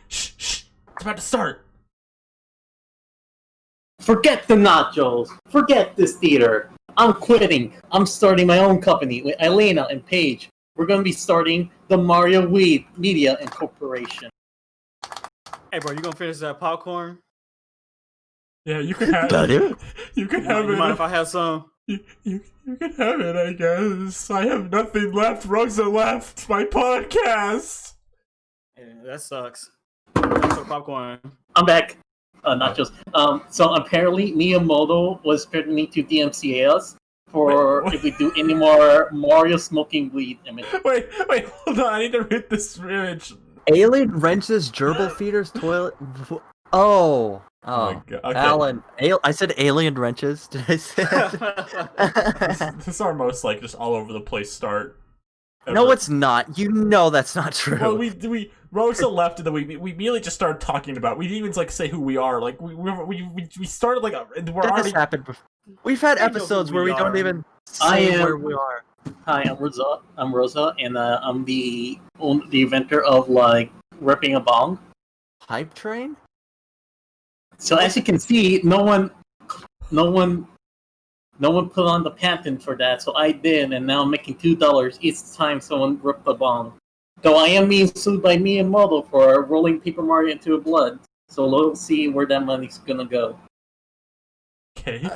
Shh. It's about to start. Forget the nachos. Forget this theater. I'm quitting. I'm starting my own company with Elena and Paige. We're going to be starting the Mario Weed Media Incorporation. Hey, bro, you gonna finish that popcorn? Yeah, you can have it. You can have You it. mind if I have some? You can have it, I guess. I have nothing left. Rosa left my podcast. Yeah, that sucks. Thanks for the popcorn. I'm back. Nachos. So apparently Miyamoto was threatening to DMCA us for if we do any more Mario smoking weed images. Wait, hold on. I need to read this image. Alien wrenches gerbil feeders toilet. Oh, my God. Okay. Alan. I said alien wrenches. Did I say that? This is our most like just all over the place start. Ever. No, it's not. You know that's not true. Well, we Rosa left, and then we immediately just started talking about. We didn't even like say who we are. Like we started like we're that already has happened before. We've had I know episodes who where we we don't are. even say where we are. Hi, I'm Rosa, and I'm the inventor of like ripping a bong. Hype train? So as you can see, no one put on the patent for that. So I did, and now I'm making $2 each time someone ripped a bong. Though I am being sued by Miyamoto for rolling Paper Mario into blood. So we'll see where that money's gonna go. okay.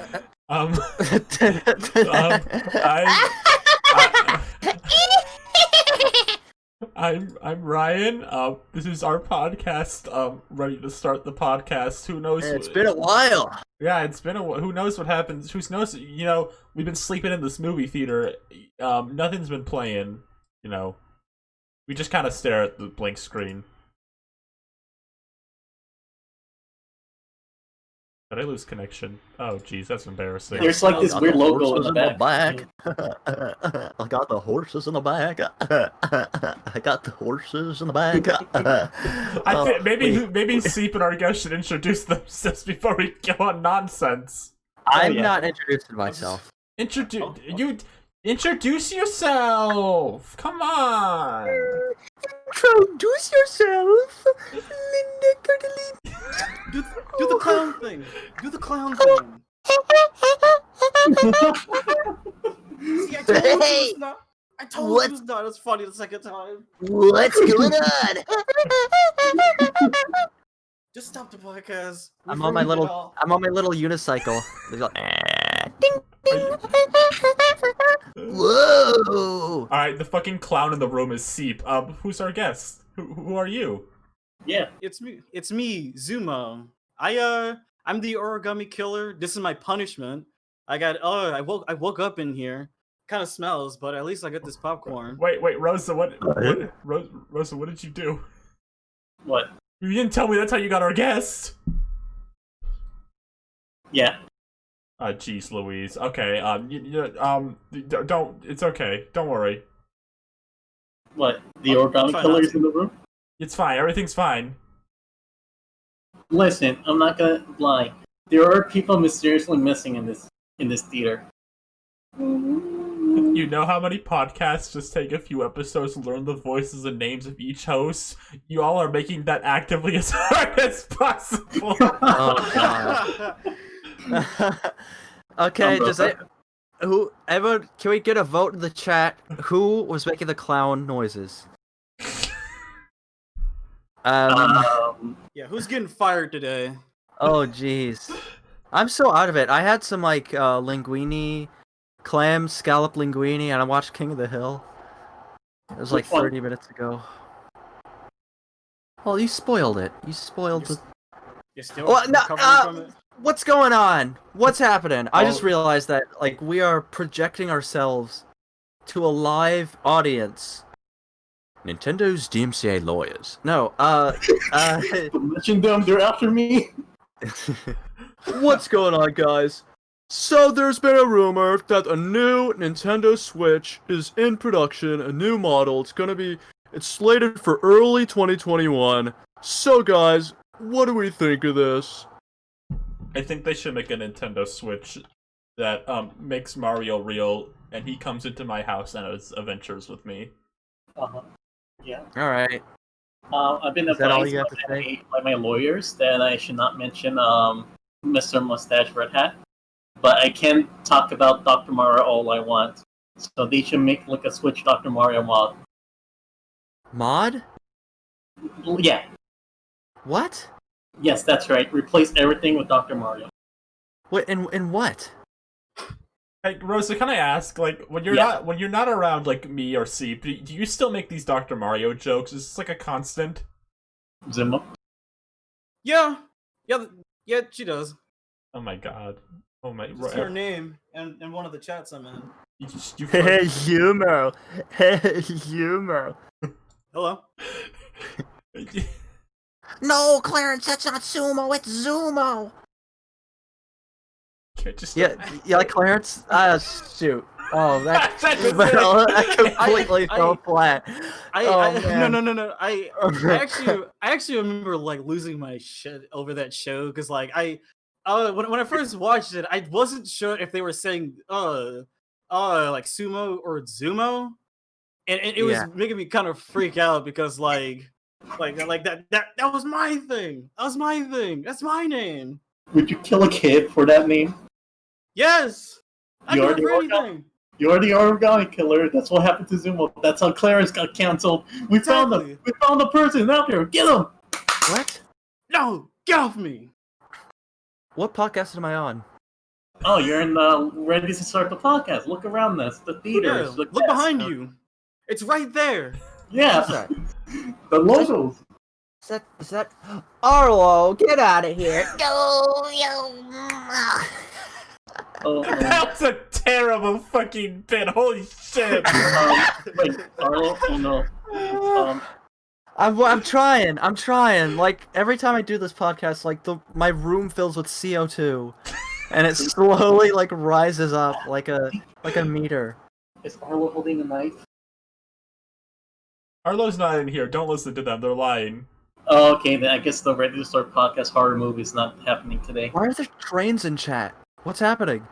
I'm Ryan. This is our podcast. Ready to start the podcast. Who knows? It's been a while. Yeah, it's been a while. Who knows what happens? Who knows? You know, we've been sleeping in this movie theater. Nothing's been playing. You know, we just kind of stare at the blank screen. Did I lose connection? Oh, geez, that's embarrassing. There's like this weird logo in the back. I got the horses in the back. I got the horses in the back. I think maybe Seep and Argo should introduce themselves before we go on nonsense. I'm not introducing myself. Introduce yourself. Come on. Introduce yourself, Linda Cardellini. Do the clown thing. Do the clown thing. See, I told you it was not as funny the second time. What's going on? Just stop the podcast. I'm on my little unicycle. They go, ding ding. Whoa! Alright, the fucking clown in the room is Seep. Who's our guest? Who are you? Yeah. It's me, Zuma. I'm the origami killer. This is my punishment. I woke up in here. Kind of smells, but at least I got this popcorn. Wait, Rosa, Rosa, what did you do? What? You didn't tell me that's how you got our guest. Yeah. Jeez Louise. Okay, don't, it's okay. Don't worry. What? The origami killer's in the room? It's fine. Everything's fine. Listen, I'm not gonna lie. There are people mysteriously missing in this theater. You know how many podcasts just take a few episodes to learn the voices and names of each host? You all are making that actively as hard as possible. Oh god. Okay, everyone, can we get a vote in the chat? Who was making the clown noises? Yeah, who's getting fired today? Oh jeez. I'm so out of it. I had some like linguine, clam scallop linguine, and I watched King of the Hill. It was like 30 minutes ago. Well, you spoiled it. You spoiled it. You're still Well, no, recovering from it? What's going on? What's happening? I just realized that like we are projecting ourselves to a live audience. Nintendo's DMCA lawyers. No, Mention them, they're after me. What's going on, guys? So there's been a rumor that a new Nintendo Switch is in production, a new model. It's slated for early 2021. So guys, what do we think of this? I think they should make a Nintendo Switch that makes Mario real, and he comes into my house and has adventures with me. Yeah. All right. I've been Is that all advised you have to say? by my lawyers that I should not mention Mr. Mustache Red Hat, but I can talk about Dr. Mario all I want. So they should make like a Switch Dr. Mario mod. Mod? Yeah, What? yes, that's right. Replace everything with Dr. Mario. What? And what? Hey, Rosa, can I ask, like, when you're not around, like me or C, do you still make these Dr. Mario jokes? Is this like a constant? Zuma. Yeah, yeah, she does. Oh my god. Oh my. Just her name and one of the chats I'm in. You Hey, Zumo. Hey, Zumo. Hello. No, Clarence, that's not Sumo. It's Zumo. just Yeah, Clarence. Shoot. Oh, that That was that completely fell flat. No. I actually remember like losing my shit over that show because like when I first watched it, I wasn't sure if they were saying like sumo or zumo, and it was making me kind of freak out because like that was my thing. That was my thing. That's my name. Would you kill a kid for that name? Yes. I You do it already for worked out. anything. You're the origami killer. That's what happened to Zumo. That's how Clarence got canceled. We found Exactly. him. We found the person out there. Get him. What? No, get off me. What podcast am I on? Oh, you're in ready to start the podcast. Look around this. The Yeah, theaters. look the cast. behind you. It's right there. Yeah. What's that? The logos. Is that Arlo? Get out of here! Oh, That was a terrible fucking bit. Holy shit. wait, Arlo? Oh no. I'm trying. I'm trying. Like every time I do this podcast, like my room fills with CO2, and it slowly like rises up like a meter. Is Arlo holding a knife? Arlo's not in here. Don't listen to them. They're lying. Oh, okay, then I guess the Ready to Start podcast horror movie is not happening today. Why are there trains in chat? What's happening?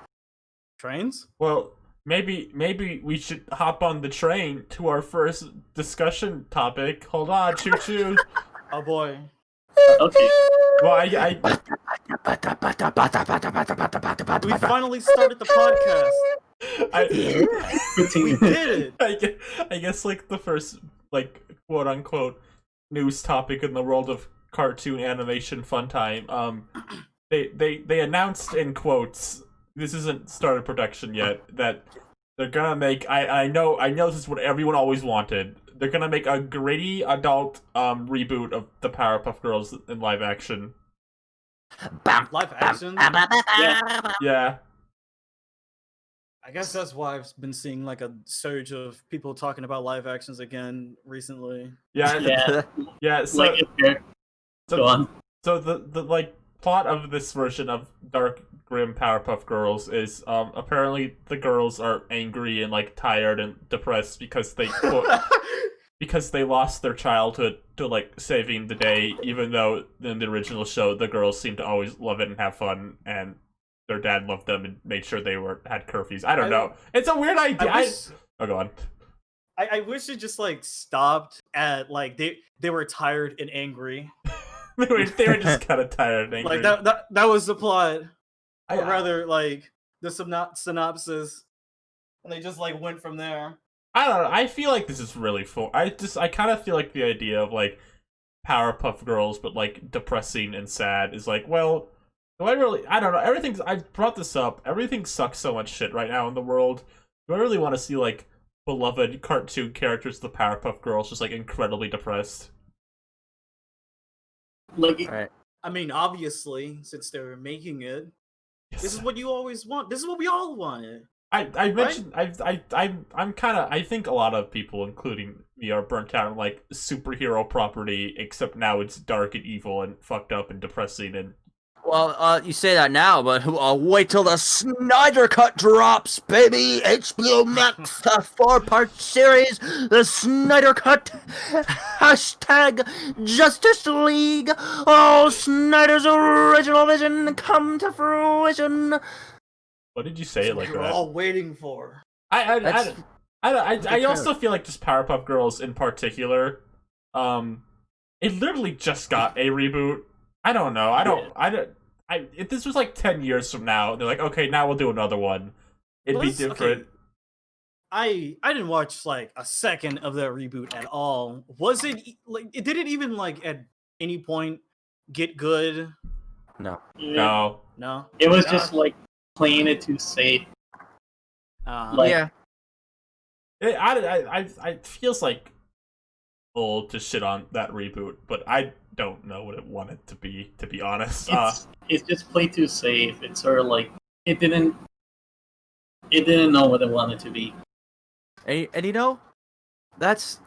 Trains? Well, maybe we should hop on the train to our first discussion topic. Hold on, choo choo. Oh boy. Okay. Well, We finally started the podcast. We did it. I guess like the first like quote unquote news topic in the world of cartoon animation fun time. They announced in quotes, this isn't started production yet, that they're gonna make I know this is what everyone always wanted. They're gonna make a gritty adult reboot of the Powerpuff Girls in live action. Live action. Yeah. I guess that's why I've been seeing like a surge of people talking about live actions again recently. Yeah. Yeah. Yeah. So, Like, go so, on. so the like plot of this version of Dark Grim Powerpuff Girls is apparently the girls are angry and like tired and depressed because they because they lost their childhood to like saving the day, even though in the original show the girls seemed to always love it and have fun, and their dad loved them and made sure they had curfews. I don't know. It's a weird idea. Oh, go on. I wish it just like stopped at like they were tired and angry. they were just kind of tired and angry. Like that was the plot. Or rather, like the synopsis, and they just like went from there. I don't know. I feel like this is really full. I kind of feel like the idea of like Powerpuff Girls, but like depressing and sad is like, well, do I really? I don't know. I brought this up. Everything sucks so much shit right now in the world. Do I really want to see like beloved cartoon characters, the Powerpuff Girls, just like incredibly depressed? Like, Right. I mean, obviously, since they were making it, Yes. this is what you always want. This is what we all wanted. I mentioned I'm kind of I think a lot of people, including me, are burnt out on like superhero property. Except now it's dark and evil and fucked up and depressing and. Well, you say that now, but wait till the Snyder Cut drops, baby! HBO Max, a 4-part series, the Snyder Cut, hashtag Justice League, oh, Snyder's original vision come to fruition! What did you say it like You're that? all waiting for. That's- I also feel like just Powerpuff Girls in particular, it literally just got a reboot. I don't know. If this was like 10 years from now, they're like, okay, now we'll do another one. It'd be different. Okay. I didn't watch like a second of that reboot at all. Was it like it didn't even like at any point get good? No. No. No. It was just like playing it too safe. Like- Yeah. It feels like old to shit on that reboot, but I don't know what it wanted to be honest. It's just played too safe. It's sort of like it didn't know what it wanted to be. And you know, that's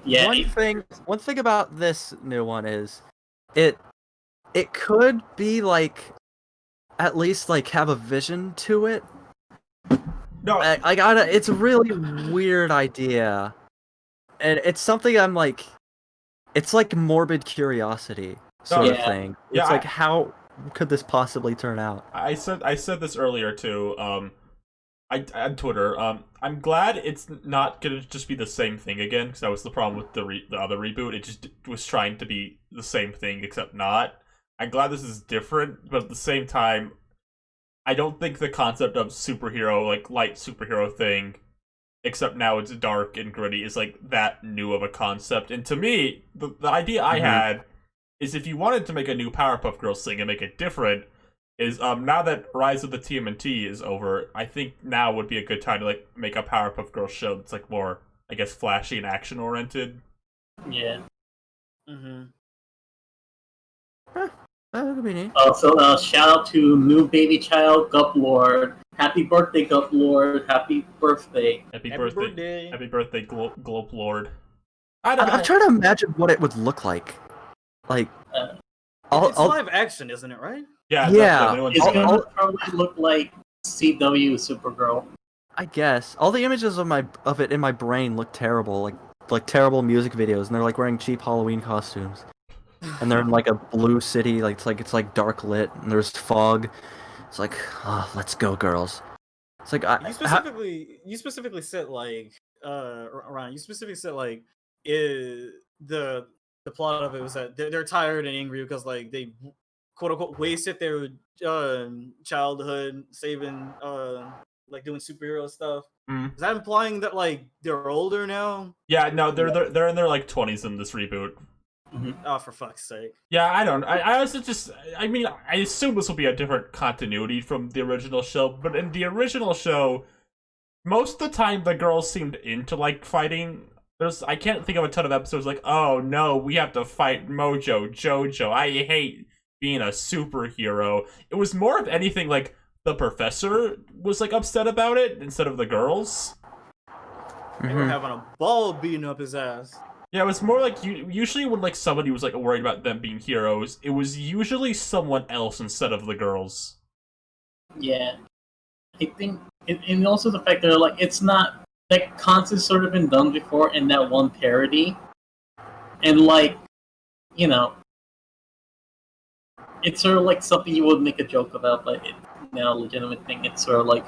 Yeah. one thing about this new one is it could be like at least like have a vision to it. No, It's a really weird idea. And it's something I'm like, it's like morbid curiosity sort of Yeah. thing. Yeah, It's like, how could this possibly turn out? I said this earlier too. On Twitter. I'm glad it's not gonna just be the same thing again, because that was the problem with the other reboot. It just was trying to be the same thing except not. I'm glad this is different, but at the same time, I don't think the concept of superhero, like light superhero thing, except now it's dark and gritty, is like that new of a concept. And to me, the idea I had is if you wanted to make a new Powerpuff Girls thing and make it different, is now that Rise of the TMNT is over, I think now would be a good time to like make a Powerpuff Girls show that's like more, I guess, flashy and action oriented. Yeah. Mm-hmm. That would be neat. Also, shout out to new baby child Gup Lord. Happy birthday, Gup Lord. Happy birthday. Happy Happy birthday, birthday. happy birthday, Glope Lord. I don't know. I'm trying to imagine what it would look like. Like, Uh, It's live action, isn't it? Right? Yeah, Yeah. definitely. It's When gonna one's- probably look like CW Supergirl. I guess all the images of it in my brain look terrible, like terrible music videos, and they're like wearing cheap Halloween costumes, and they're in like a blue city, like it's like dark lit, and there's fog. It's like, oh, let's go, girls. It's like You specifically said like Ryan. You specifically said like the plot of it was that they're tired and angry because like they quote unquote wasted their childhood saving like doing superhero stuff. Mm. Is that implying that like they're older now? Yeah, no, they're in their like 20s in this reboot. Oh, for fuck's sake! Yeah, I also just, I mean, I assume this will be a different continuity from the original show, but in the original show, most of the time the girls seemed into like fighting. I can't think of a ton of episodes like, oh no, we have to fight Mojo, Jojo, I hate being a superhero. It was more of anything like the professor was like upset about it instead of the girls. They were having a ball beating up his ass. Yeah, it was more like usually when like somebody was like worried about them being heroes, it was usually someone else instead of the girls. Yeah. I think, and also the fact that like it's not, that concept's sort of been done before in that one parody, and like, you know, it's sort of like something you would make a joke about, but it's now a legitimate thing. It's sort of like,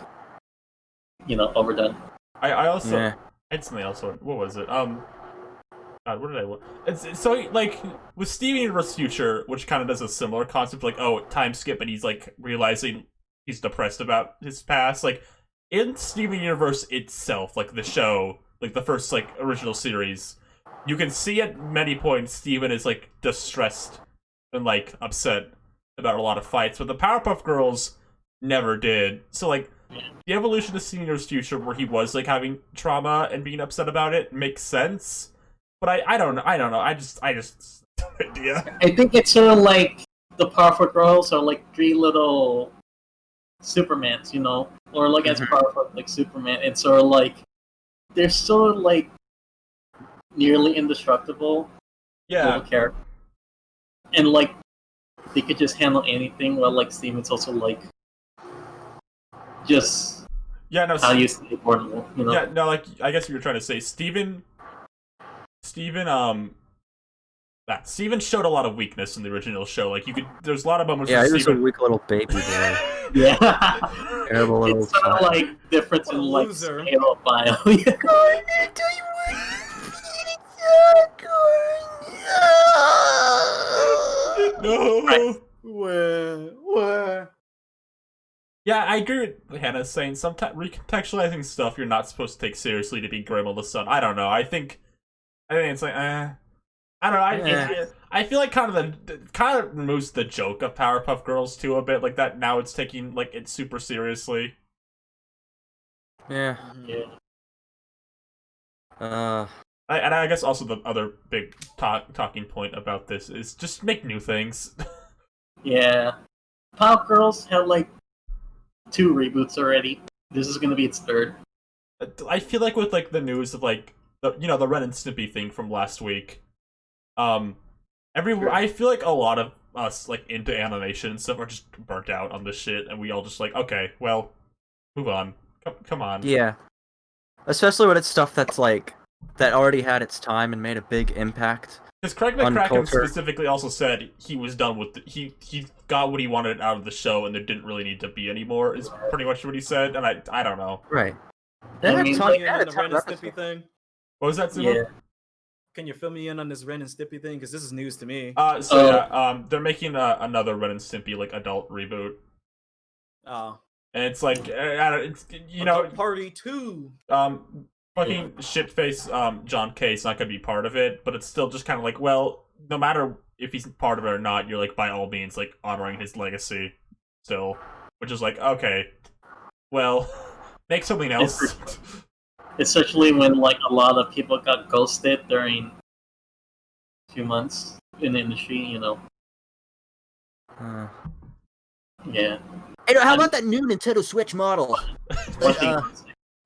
you know, overdone. I also Yeah. I had something else. What was it? God, what did I want? It's so like with Steven Universe Future, which kind of does a similar concept, like time skip, and he's like realizing he's depressed about his past. Like in Steven Universe itself, like the show, like the first like original series, you can see at many points Steven is like distressed and like upset about a lot of fights, but the Powerpuff Girls never did. So like the evolution of Steven Universe Future, where he was like having trauma and being upset about it, makes sense. But I don't know. I just no idea. I think it's sort of like the Powerful Girls are like three little Supermans, you know, or like as powerful like Superman. It's sort of like they're sort of like nearly indestructible Yeah. little character, and like they could just handle anything. While like Steven's also like just Yeah. No. how you say portable, you know. Yeah. No. Like I guess you were trying to say Steven showed a lot of weakness in the original show. Like there's a lot of moments Yeah, where he was a Steven weak little baby boy. Yeah. Terrible little It's sort of child. like difference in like Loser. scale of bio. No. Where? Yeah, I agree with Hannah saying sometimes recontextualizing stuff you're not supposed to take seriously to be Grim of the Sun. I don't know. I think it's like, I don't know. I feel like kind of removes the joke of Powerpuff Girls too a bit. Like that now it's taking like it super seriously. Yeah. Yeah. And I guess also the other big talking point about this is just make new things. Yeah. Pop Girls had like 2 reboots already. This is gonna be its 3rd. I feel like with like the news of like the Ren and Stimpy thing from last week, I feel like a lot of us like into animation and stuff are just burnt out on this shit, and we all just like, okay, well, move on. Come on. Yeah. Especially when it's stuff that's like that already had its time and made a big impact. Because Craig on McCracken culture. specifically also said he was done with he got what he wanted out of the show, and there didn't really need to be anymore. Is pretty much what he said, and I don't know. Right. I That mean, had Fill me ton- in that on had the Ren ton and of Stimpy thing. What was that, Sumo? Yeah. Can you fill me in on this Ren and Stimpy thing? Because this is news to me. They're making another Ren and Stimpy like adult reboot, Oh. and it's like it's Adult Party 2. fucking shitface John K's not gonna be part of it, but it's still just kind of like, well, no matter if he's part of it or not, you're like by all means like honoring his legacy still, which is like, okay, well, make something else. Especially when like a lot of people got ghosted during 2 months in the industry, you know. Yeah. Hey, how about that new Nintendo Switch model? One thing,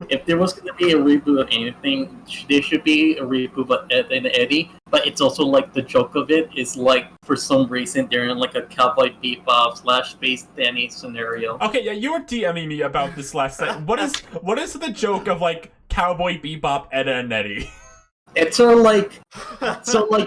if there was going to be a reboot of anything, there should be a reboot of Ed and Eddie. But it's also like the joke of it is like for some reason they're in like a Cowboy Bebop / Space Danny scenario. Okay, yeah, you were DMing me about this last time. What is the joke of like Cowboy Bebop, Ed and Eddie? It's sort of like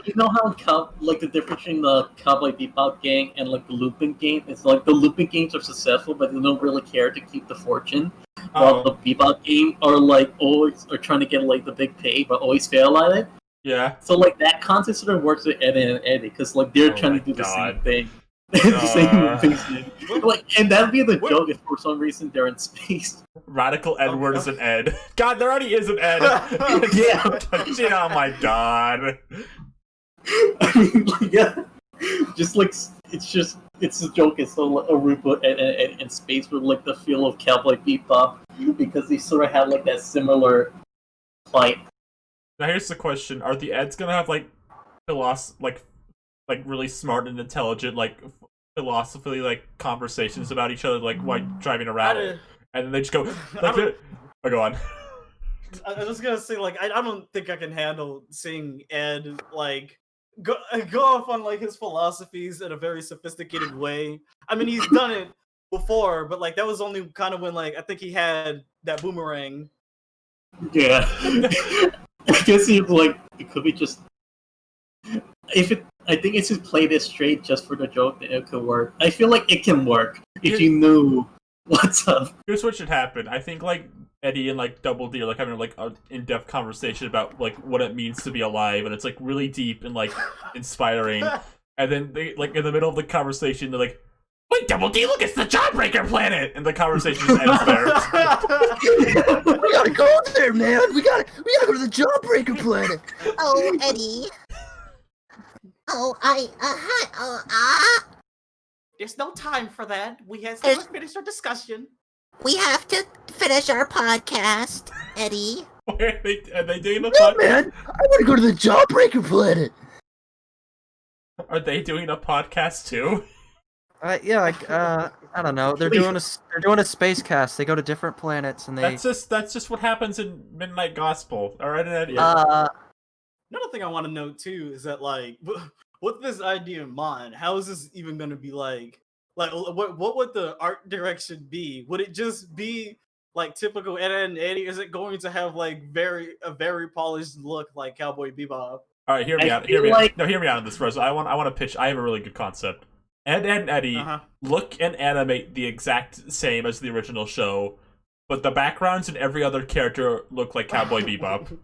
you know how like the difference between the Cowboy Bebop gang and like the Lupin game. It's like the Lupin games are successful, but they don't really care to keep the fortune. While the Bebop game are like always are trying to get like the big pay, but always fail at it. Yeah. So like that concept sort of works with Ed and Eddie because like they're trying to do the same thing. The same thing. Like, and that'd be the joke if for some reason they're in space. Radical Edward is an Ed. God, there already is an Ed. Yeah. Oh my god. I mean, like, yeah. Just like it's a joke. It's a reboot in space with like the feel of Cowboy Bebop because they sort of have like that similar plight. Now here's the question: are the Eds gonna have like like really smart and intelligent philosophically like conversations about each other like while driving around, and then they just go like, oh, go on. I was gonna say like I don't think I can handle seeing Ed like go off on like his philosophies in a very sophisticated way. I mean he's done it before, but like that was only kind of when like I think he had that boomerang. Yeah. I guess he's like it could be just I think it's just played it straight just for the joke that it could work. I feel like it can work if you knew what's up. Here's what should happen. I think like Eddie and like Double D are like having like an in-depth conversation about like what it means to be alive, and it's like really deep and like inspiring. And then they like in the middle of the conversation they're like, "Wait, Double D, look, it's the Jawbreaker planet!" And the conversation just ends there. We gotta go there, man. We gotta go to the Jawbreaker planet. Oh, Eddie. There's no time for that. We have to finish our discussion. We have to finish our podcast, Eddie. Are they doing a No, man. I want to go to the Jawbreaker planet. Are they doing a podcast too? Yeah, like I don't know. They're doing a space cast. They go to different planets and they. That's just what happens in Midnight Gospel. All right, Eddie. Another thing I want to note too is that like with this idea in mind, how is this even going to be like what would the art direction be? Would it just be like typical Ed and Eddie? Is it going to have like a very polished look like Cowboy Bebop? All right, hear me out. Hear me out on this first. I want to pitch. I have a really good concept. Ed and Eddie look and animate the exact same as the original show, but the backgrounds and every other character look like Cowboy Bebop.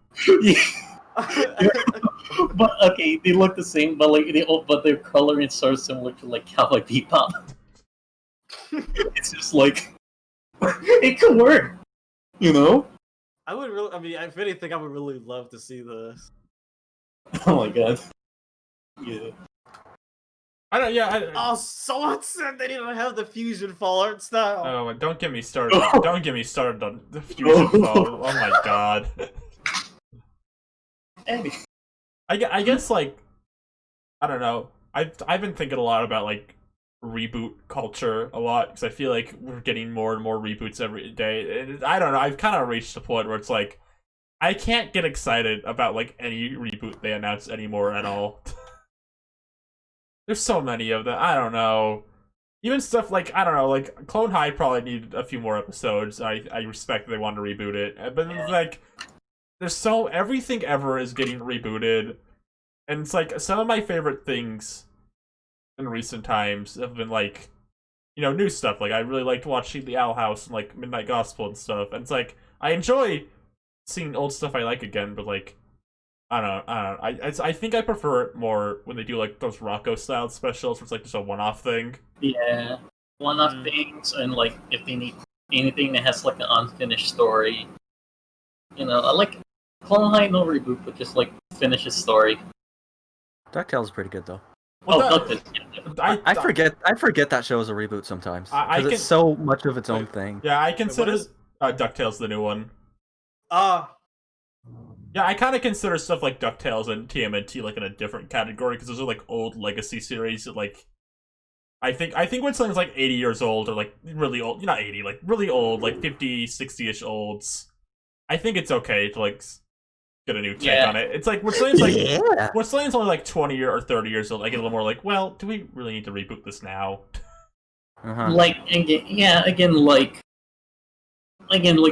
But okay, they look the same, but like but their coloring is sort of similar to like Cowboy Bebop. It's just like it could work, you know? I would really. I mean, if anything, I would really love to see this. Oh my god. Yeah. I don't. Yeah. Oh, someone said they didn't have the fusion fall art style. Oh, don't get me started. Don't get me started on the fusion fall. Oh my god. Anyway. I guess like I don't know. I've been thinking a lot about like reboot culture a lot because I feel like we're getting more and more reboots every day. And I don't know. I've kind of reached a point where it's like I can't get excited about like any reboot they announce anymore at all. There's so many of them. I don't know. Even stuff like I don't know, like Clone High probably needed a few more episodes. I respect that they wanted to reboot it, but it's like there's so everything ever is getting rebooted, and it's like some of my favorite things in recent times have been like, you know, new stuff. Like I really liked watching the Owl House and like Midnight Gospel and stuff. And it's like I enjoy seeing old stuff I like again, but like I don't know. I think I prefer it more when they do like those Rocco style specials, where it's like just a one-off thing. Yeah. One-off things, and like if they need anything that has like an unfinished story. You know, I like Clone High no reboot, but just like finish a story. DuckTales is pretty good though. Well, Oh, that- DuckTales. I forget that show is a reboot sometimes. I Because it's can- so much of its own thing. Yeah, I consider is- DuckTales the new one. Yeah, I kind of consider stuff like DuckTales and TMNT like in a different category because those are like old legacy series that like I think when something's like 80 years old or like really old, not 80, like really old, like 50, 60-ish olds, I think it's okay to like get a new take Yeah. on it. It's like when something's like Yeah. when something's only like 20 or 30 years old, I get a little more like, well, do we really need to reboot this now? Uh-huh. Like again, like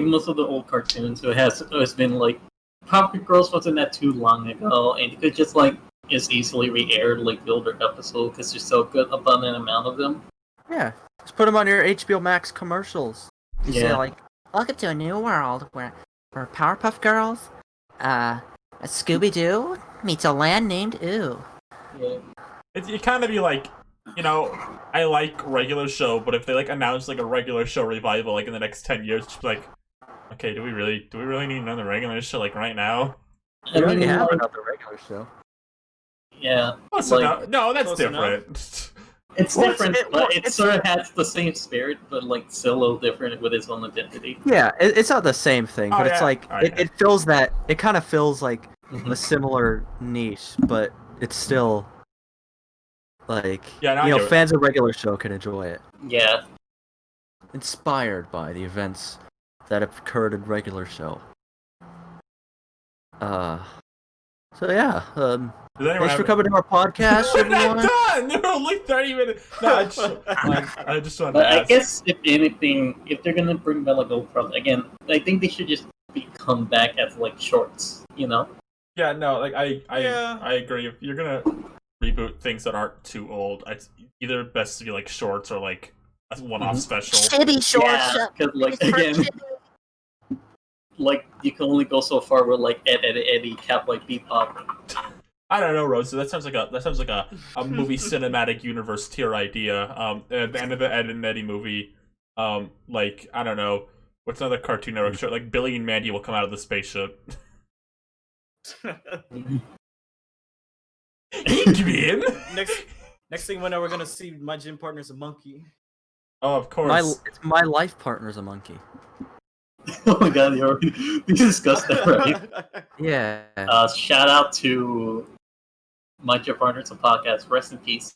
most of the old cartoons, it has been like Powerpuff Girls wasn't that too long ago, and you could just like is easily re-aired like the older episode because there's so good abundant amount of them. Yeah. Just put them on your HBO Max commercials. You say Yeah. like, Welcome to a new world where Powerpuff Girls, a Scooby-Doo meets a land named Ooh. Yeah. It kind of be like, you know, I like regular show, but if they like announce like a regular show revival like in the next 10 years, just be like, okay, do we really need another regular show like right now? we already mean, have like, another regular show. yeah, Oh, so like, no, that's Close different. it's Well, different, it's- but it it's- sort of has the same spirit, but like still a little different with its own identity. Yeah, it's not the same thing, Oh, but it's yeah. like Oh, it, yeah. it fills that. It kind of feels like Mhm. a similar niche, but it's still like Yeah, no, I you get know, it. fans of regular show can enjoy it. Yeah, Inspired by the events that have occurred in regular show. So yeah, Does anyone thanks have for coming to our podcast, We're not everyone. done! There were only 30 minutes. No, I just wanted but to I ask. guess if anything, if they're gonna bring Bella Gold from again, I think they should just come back as like shorts, you know? Yeah, no, like Yeah. I agree. If you're gonna reboot things that aren't too old, it's either best to be like shorts or like a one-off Mhm. special. Chibi shorts. Yeah, because like It's for again, chibi. like you can only go so far with like Eddie, Cowboy Bebop. I don't know, Rose. That sounds like a movie cinematic universe tier idea. At the end of the Ed and Eddie movie, like I don't know, what's another Cartoon Network show? Like Billy and Mandy will come out of the spaceship. Adrian. Next thing we know, we're gonna see my gym partner's a monkey. Oh, of course. My life partner's a monkey. Oh my god, we discussed that, right? Yeah. Shout out to My Gym Partners a podcast. Rest in peace.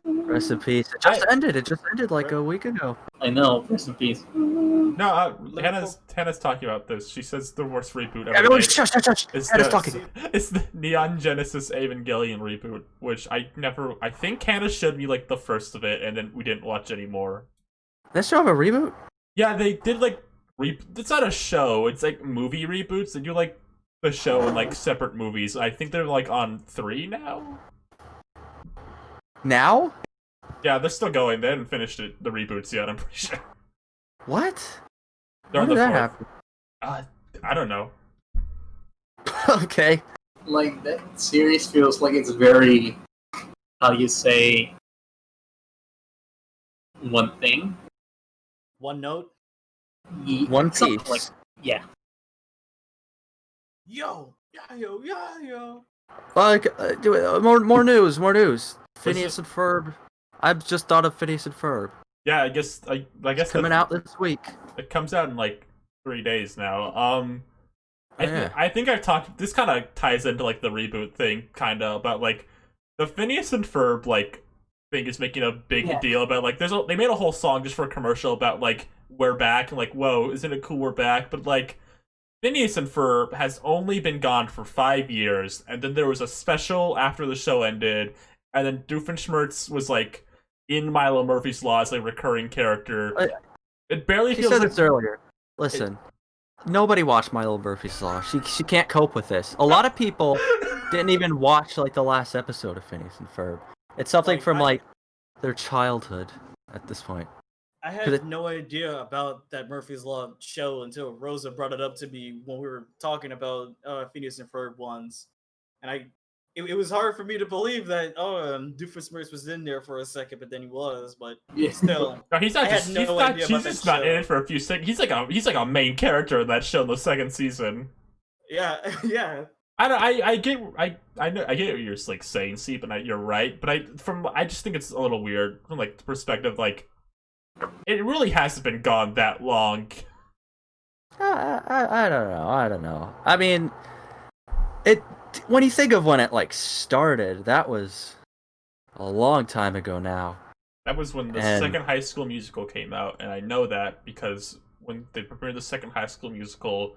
Rest in peace. It just ended. It just ended like a week ago. I know. Rest in peace. No, Hannah's talking about this. She says the worst reboot ever. Everyone, made shush, shush, shush. is Hannah's the- talking. It's the Neon Genesis Evangelion reboot, which I think Hannah showed me like the first of it, and then we didn't watch anymore. This show have a reboot? Yeah, they did like it's not a show. It's like movie reboots. They do like the show in like separate movies. I think they're like on 3 now. Now? Yeah, they're still going. They haven't finished the reboots yet. I'm pretty sure. What? They're When on did the that 4th. I don't know. happen? Okay. like that series feels like it's very, how do you say, one thing. One note. One Something Piece. like, yeah. Yo. Like, more news. Phineas and Ferb. I've just thought of Phineas and Ferb. Yeah, I guess Coming out this week. It comes out in like 3 days now. Yeah. I think I've talked. This kind of ties into like the reboot thing, kind of about like the Phineas and Ferb like thing is making a big Yeah. deal about like they made a whole song just for a commercial about like we're back and like whoa, isn't it cool we're back? But like Phineas and Ferb has only been gone for 5 years, and then there was a special after the show ended, and then Doofenshmirtz was like in Milo Murphy's Law as a recurring character. It barely She feels said like this earlier. Listen, nobody watched My Little Murphy's Law. She can't cope with this. A lot of people didn't even watch like the last episode of Phineas and Ferb. It's something from like their childhood at this point. I had no idea about that Murphy's Law show until Rosa brought it up to me when we were talking about Phineas and Ferb once, and it was hard for me to believe that Doofenshmirtz was in there for a second, but then he was. But Yeah. still, no, he's not I had just no he's not, idea he's about just that not in show. it for a few seconds. He's like a main character in that show in the second season. yeah. I get what you're like saying, Steve, and you're right. But I just think it's a little weird from like the perspective like it really hasn't been gone that long. I don't know. I mean, when you think of when it like started, that was a long time ago now. That was when the second High School Musical came out, and I know that because when they premiered the second High School Musical,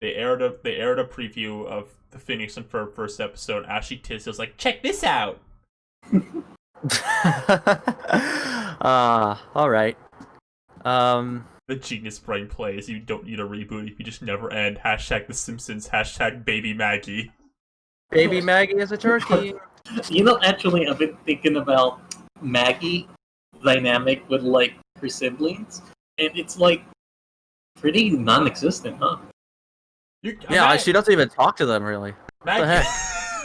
they aired a preview of the Phineas and Ferb first episode. Ashley Tisdale was like, "Check this out." All right. The genius brain plays. You don't need a reboot if you just never end. Hashtag The Simpsons. Hashtag Baby Maggie. Baby Maggie is a turkey. You know, actually, I've been thinking about Maggie dynamic with like her siblings, and it's like pretty non-existent, huh? Yeah, she doesn't even talk to them really. What the heck?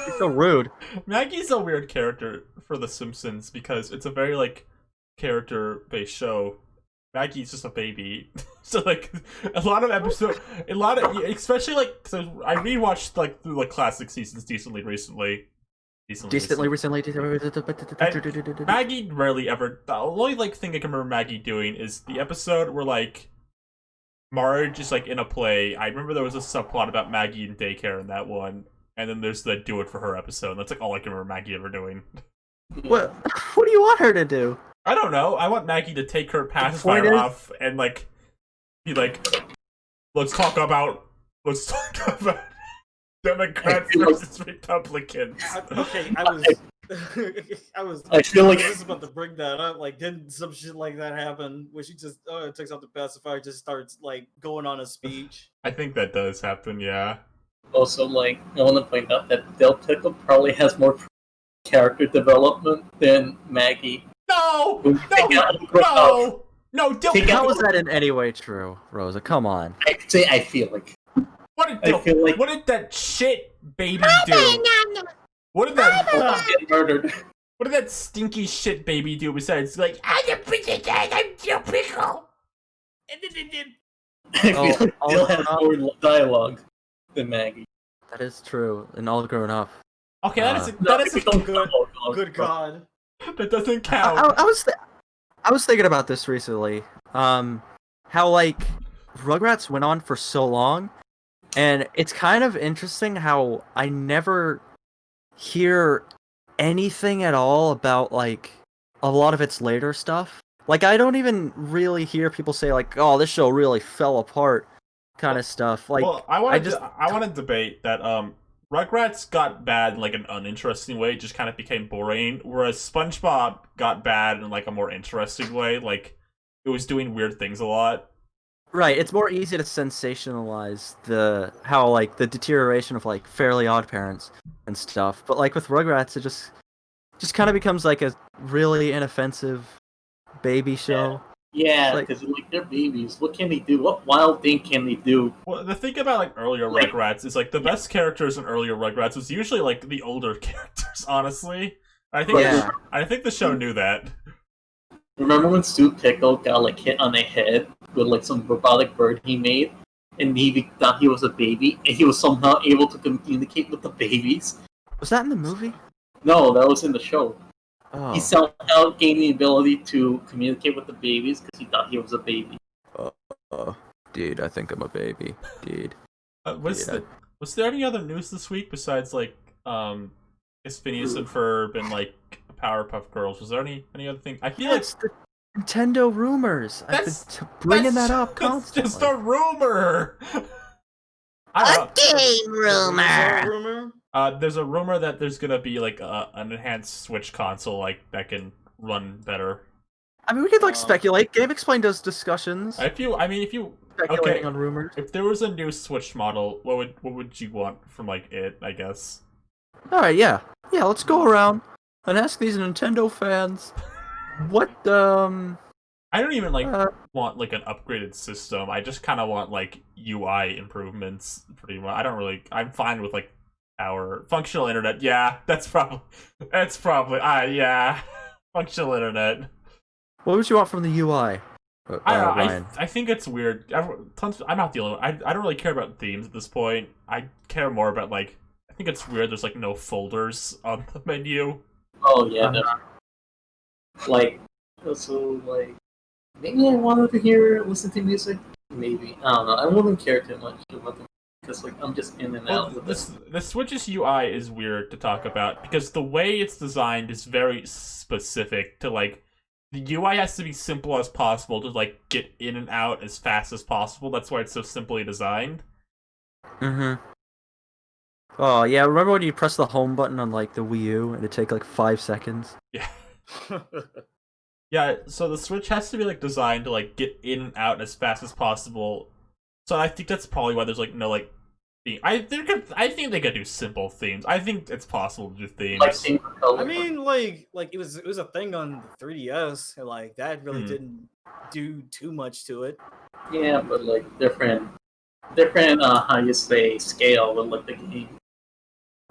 She's so rude. Maggie's a weird character for The Simpsons because it's a very like character-based show. Maggie's just a baby, so like especially like so I rewatched like through like classic seasons decently recently. Maggie rarely ever. The only like thing I can remember Maggie doing is the episode where like Marge is like in a play. I remember there was a subplot about Maggie in daycare in that one, and then there's the Do It For Her episode. And that's like all I can remember Maggie ever doing. What do you want her to do? I don't know. I want Maggie to take her pacifier point is- off and like be like, let's talk about Democrats I feel like- versus Republicans. Okay, I feel like- I was about to bring that up. Like, didn't some shit like that happen where she just takes out the pacifier, just starts like going on a speech? I think that does happen. Yeah. Also, like, I want to point out that Del Pickle probably has more character development than Maggie. No, When you take out- don't. Take How out- is that in any way true, Rosa? Come on. I feel like. What I feel like- what did that shit baby do? What did that Get murdered. what did that stinky shit baby do besides like I'm the princess, I'm Joe Pickle? I feel like all Del has grown more dialogue than Maggie. That is true. And all grown up. Okay, that Good God. that doesn't count. I was thinking about this recently. How like Rugrats went on for so long, and it's kind of interesting how I never hear anything at all about like a lot of its later stuff. Like I don't even really hear people say like, "Oh, this show really fell apart," kind of stuff. Like well, I want to debate that Rugrats got bad in like an uninteresting way, it just kind of became boring, whereas SpongeBob got bad in like a more interesting way, like it was doing weird things a lot. right, it's more easy to sensationalize how like the deterioration of like Fairly Odd Parents and stuff. But like with Rugrats, it just kind of becomes like a really inoffensive baby show. Yeah, Like- because like they're babies. What can they do? What wild thing can they do? Well, the thing about like earlier Like- Rugrats is like the best characters in earlier Rugrats was usually like the older characters. Honestly, I think Yeah. I think the show knew that. Remember when Stu Pickle got like hit on the head with like some robotic bird he made, and he thought he was a baby, and he was somehow able to communicate with the babies? Was that in the movie? No, that was in the show. Oh. He somehow gained the ability to communicate with the babies because he thought he was a baby. Dude, I think I'm a baby. Dude. Was Yeah. was there any other news this week besides like is Phineas and Ferb and like Powerpuff Girls? Was there any other thing? I feel That's the Nintendo rumors. I've been That's- bringing that up It's constantly. just a rumor. I don't know. Game rumor. Rumor? There's a rumor that there's gonna be like an enhanced Switch console like that can run better. I mean, we could like speculate. Game Explained does discussions, If you speculating on rumors. if there was a new Switch model, what would you want from like it? I guess. All right, yeah. Let's go around and ask these Nintendo fans what I don't even like Uh, want like an upgraded system. I just kind of want like UI improvements. Pretty much. I'm fine with like our functional internet. Yeah, that's probably yeah, functional internet. what would you want from the UI? I don't know. Ryan. I think it's weird. I'm not the only one. I don't really care about themes at this point. I care more about like. I think it's weird. There's like no folders on the menu. Oh yeah, Uh-huh. definitely. Like so like maybe I wanted to listen to music. Maybe I don't know. I wouldn't care too much about them because like I'm just in and Well, out with this. the Switch's UI is weird to talk about because the way it's designed is very specific to like the UI has to be simple as possible to like get in and out as fast as possible. That's why it's so simply designed. Mm-hmm. Oh yeah, remember when you press the home button on like the Wii U and it take like 5 seconds? Yeah. Yeah, so the Switch has to be like designed to like get in and out as fast as possible. So I think that's probably why there's like no like theme. I think they could do simple themes. I think it's possible to do themes. Like theme for color. I mean, like it was a thing on the 3DS, and like that really Hmm. didn't do too much to it. yeah, but like different how you say scale with like the game.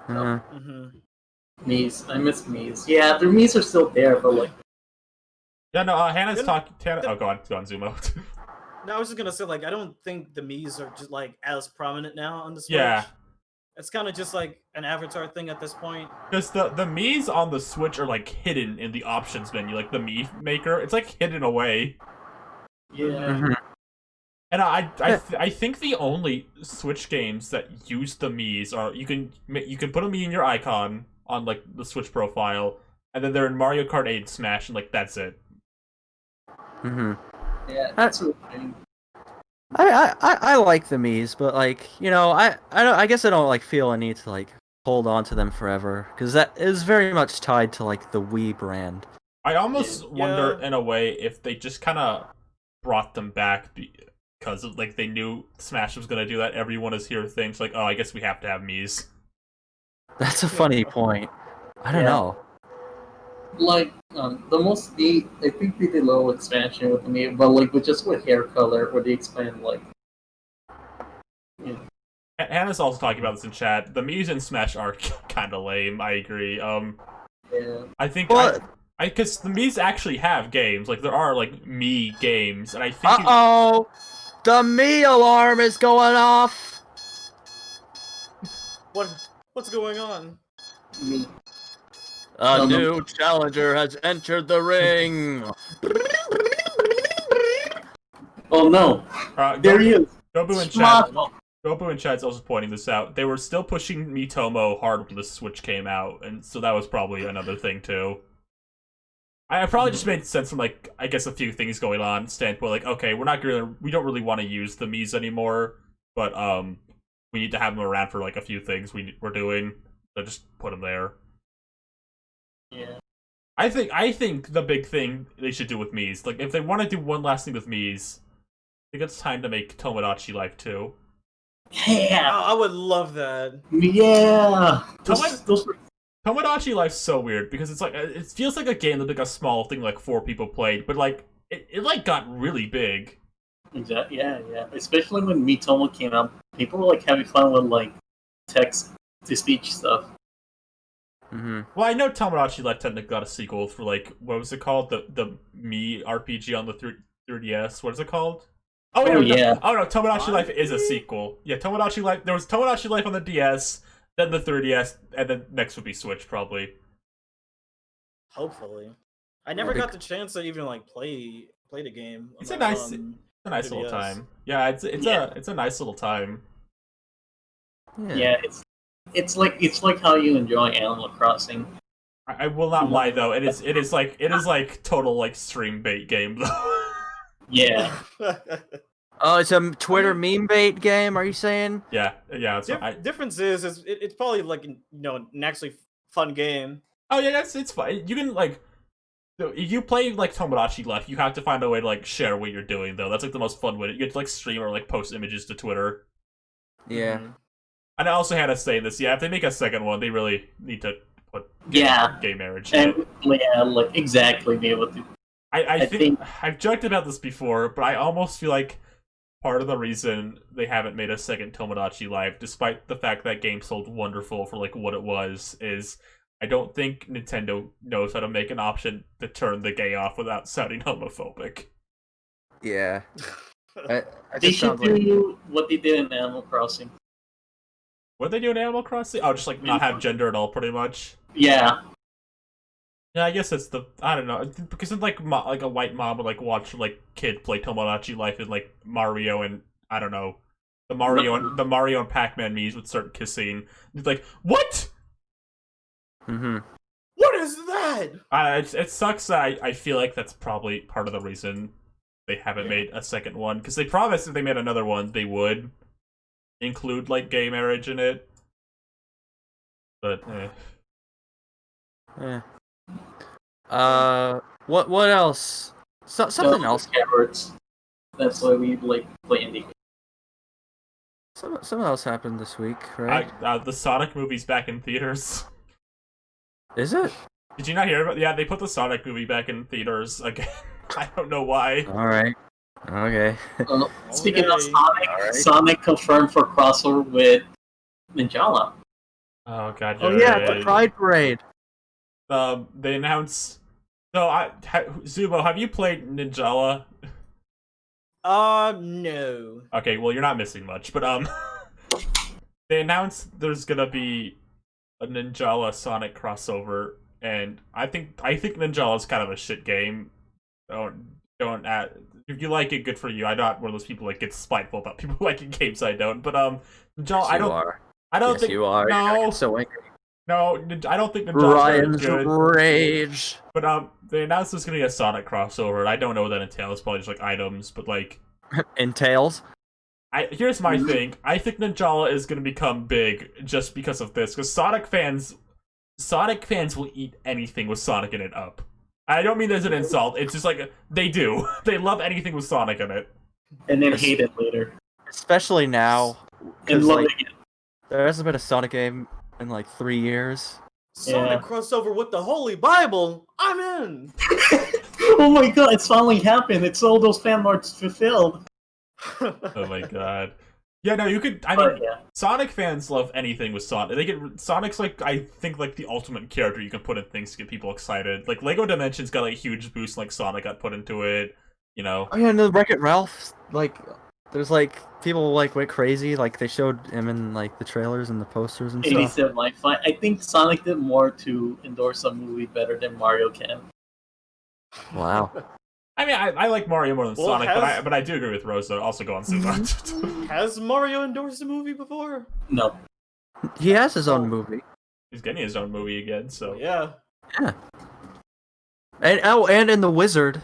Mhm. Mm-hmm. Mies, I miss Mies. Yeah, their Mies are still there, but like Yeah, no, Hannah's Then- talking. Oh, go on, Zumo. No, I was just gonna say like I don't think the Mii's are just like as prominent now on the Switch. Yeah. It's kind of just like an avatar thing at this point. Because the Mii's on the Switch are like hidden in the options menu, like the Mii Maker. It's like hidden away. yeah. Mhm. And I think the only Switch games that use the Mii's are you can put a Mii in your icon on like the Switch profile, and then they're in Mario Kart 8 and Smash, and like that's it. Mhm. Yeah, that's what I mean. I like the Mii's, but like I guess I don't like feel a need to like hold on to them forever because that is very much tied to like the Wii brand. I almost wonder Yeah. in a way if they just kind of brought them back because of, like they knew Smash was gonna do that. Everyone is here things like, oh, I guess we have to have Mii's. That's a funny point. I don't Yeah. know. Like I think they did a little expansion with me, but like with hair color, where they expand like Hannah's also talking about this in chat. The Mii's in Smash are kind of lame. I agree. yeah. I think Well- because the Mii's actually have games. Like there are like Mii games, and I think Uh-oh! The Mii alarm is going off! What's going on? Me. A Um, new challenger has entered the ring! Oh no, uh, there he is. Gobu in chat. Smart. Gobu in chat's also pointing this out. They were still pushing Miitomo hard when the Switch came out, and so that was probably another thing too. I probably just made sense from like I guess a few things going on standpoint. Like okay, we don't really want to use the Mii's anymore, but we need to have them around for like a few things we're doing. So just put them there. Yeah. I think the big thing they should do with Mii's, like if they want to do one last thing with Mii's, I think it's time to make Tomodachi Life 2. Yeah. I would love that. Yeah. Those were Tomodachi Life's so weird because it's like it feels like a game that like a small thing like 4 people played, but like it like got really big. Exactly. Yeah, yeah. Especially when Miitomo came out, people were like having fun with like text to speech stuff. Mm-hmm. Well, I know Tomodachi Life technically got a sequel for like what was it called? The Me RPG on the 3DS. What is it called? Oh, Oh, yeah. No, Tomodachi Life is a sequel. Yeah, Tomodachi Life. There was Tomodachi Life on the DS, then the 3DS, and then next would be Switch probably. Hopefully, I never got the chance to even like play the game. It's a on, nice- um, It's a nice little 3DS. time. Yeah, it's Yeah. a nice little time. Yeah, it's like how you enjoy Animal Crossing. I will not lie though. It is like total like stream bait game though. Yeah. Oh, it's a Twitter meme bait game. Are you saying? yeah. That's what I, Difference is it's probably like an actually fun game. oh yeah, it's fine. You can like. If you play like Tomodachi Life, you have to find a way to like share what you're doing though. That's like the most fun way. You get to like stream or like post images to Twitter. Yeah. Mhm. And I also had to say this. Yeah, if they make a second one, they really need to put Yeah. gay marriage in it. And yeah, like exactly be able to. I think I've joked about this before, but I almost feel like part of the reason they haven't made a second Tomodachi Life, despite the fact that game sold wonderful for like what it was, is I don't think Nintendo knows how to make an option to turn the gay off without sounding homophobic. Yeah. I They just should sounds like do what they did in Animal Crossing. What they do in Animal Crossing? Oh, just like not have gender at all, pretty much. Yeah. Yeah, I guess it's I don't know, because it's like like a white mom would like watch like kid play Tomodachi Life and like Mario and I don't know the Mario and Pac-Man memes would start kissing. It's like what? Mm-hmm. What is that? It sucks that I feel like that's probably part of the reason they haven't made a second one, because they promised if they made another one they would include like gay marriage in it. But Yeah. What else? Something else. Carrots. That's why we like play indie. Something else happened this week, right? the Sonic movie's back in theaters. Is it? Did you not hear about? Yeah, they put the Sonic movie back in theaters again. I don't know why. All right. Okay. Speaking of Okay. Sonic, Alright. Sonic confirmed for crossover with Ninjala. Oh god. Oh yeah, the Pride Parade. They announced. So Zubo, have you played Ninjala? No. Okay, well you're not missing much, but they announced there's gonna be a Ninjala Sonic crossover, and I think Ninjala's kind of a shit game. Don't add. If you like it, good for you. I'm not one of those people that gets spiteful about people liking games I don't. But Ninjala, Yes, I you don't. are. I don't Yes, think you are. No, You're so angry. no. I don't think Ninjala's very Ryan's good. rage. But they announced there's gonna be a Sonic crossover, and I don't know what that entails. Probably just like items, but like. Entails. Here's my thing. I think Ninjala is gonna become big just because of this. Because Sonic fans will eat anything with Sonic in it up. I don't mean there's an insult. It's just like they do. They love anything with Sonic in it. And then hate it later. Especially now. And 'cause, love like, it again. there hasn't been a Sonic game in like 3 years. Sonic Yeah. crossover with the Holy Bible. I'm in. Oh my god, it's finally happened. It's all those fan arts fulfilled. Oh my god. Yeah, no, you could. I But mean, yeah. Sonic fans love anything with Sonic. They get Sonic's like I think like the ultimate character you can put in things to get people excited. Like Lego Dimensions got like a huge boost, like Sonic got put into it. You know. Oh yeah, no, Wreck-It Ralph. Like, there's like people like went crazy. Like they showed him in like the trailers and the posters and stuff. 87 Wi-Fi. I think Sonic did more to endorse a movie better than Mario can. Wow. I mean, I like Mario more than Well, Sonic, has- but I do agree with Rose though. Also, go on say that. Has Mario endorsed a movie before? No. He has his own movie. He's getting his own movie again, so Yeah. And in The Wizard.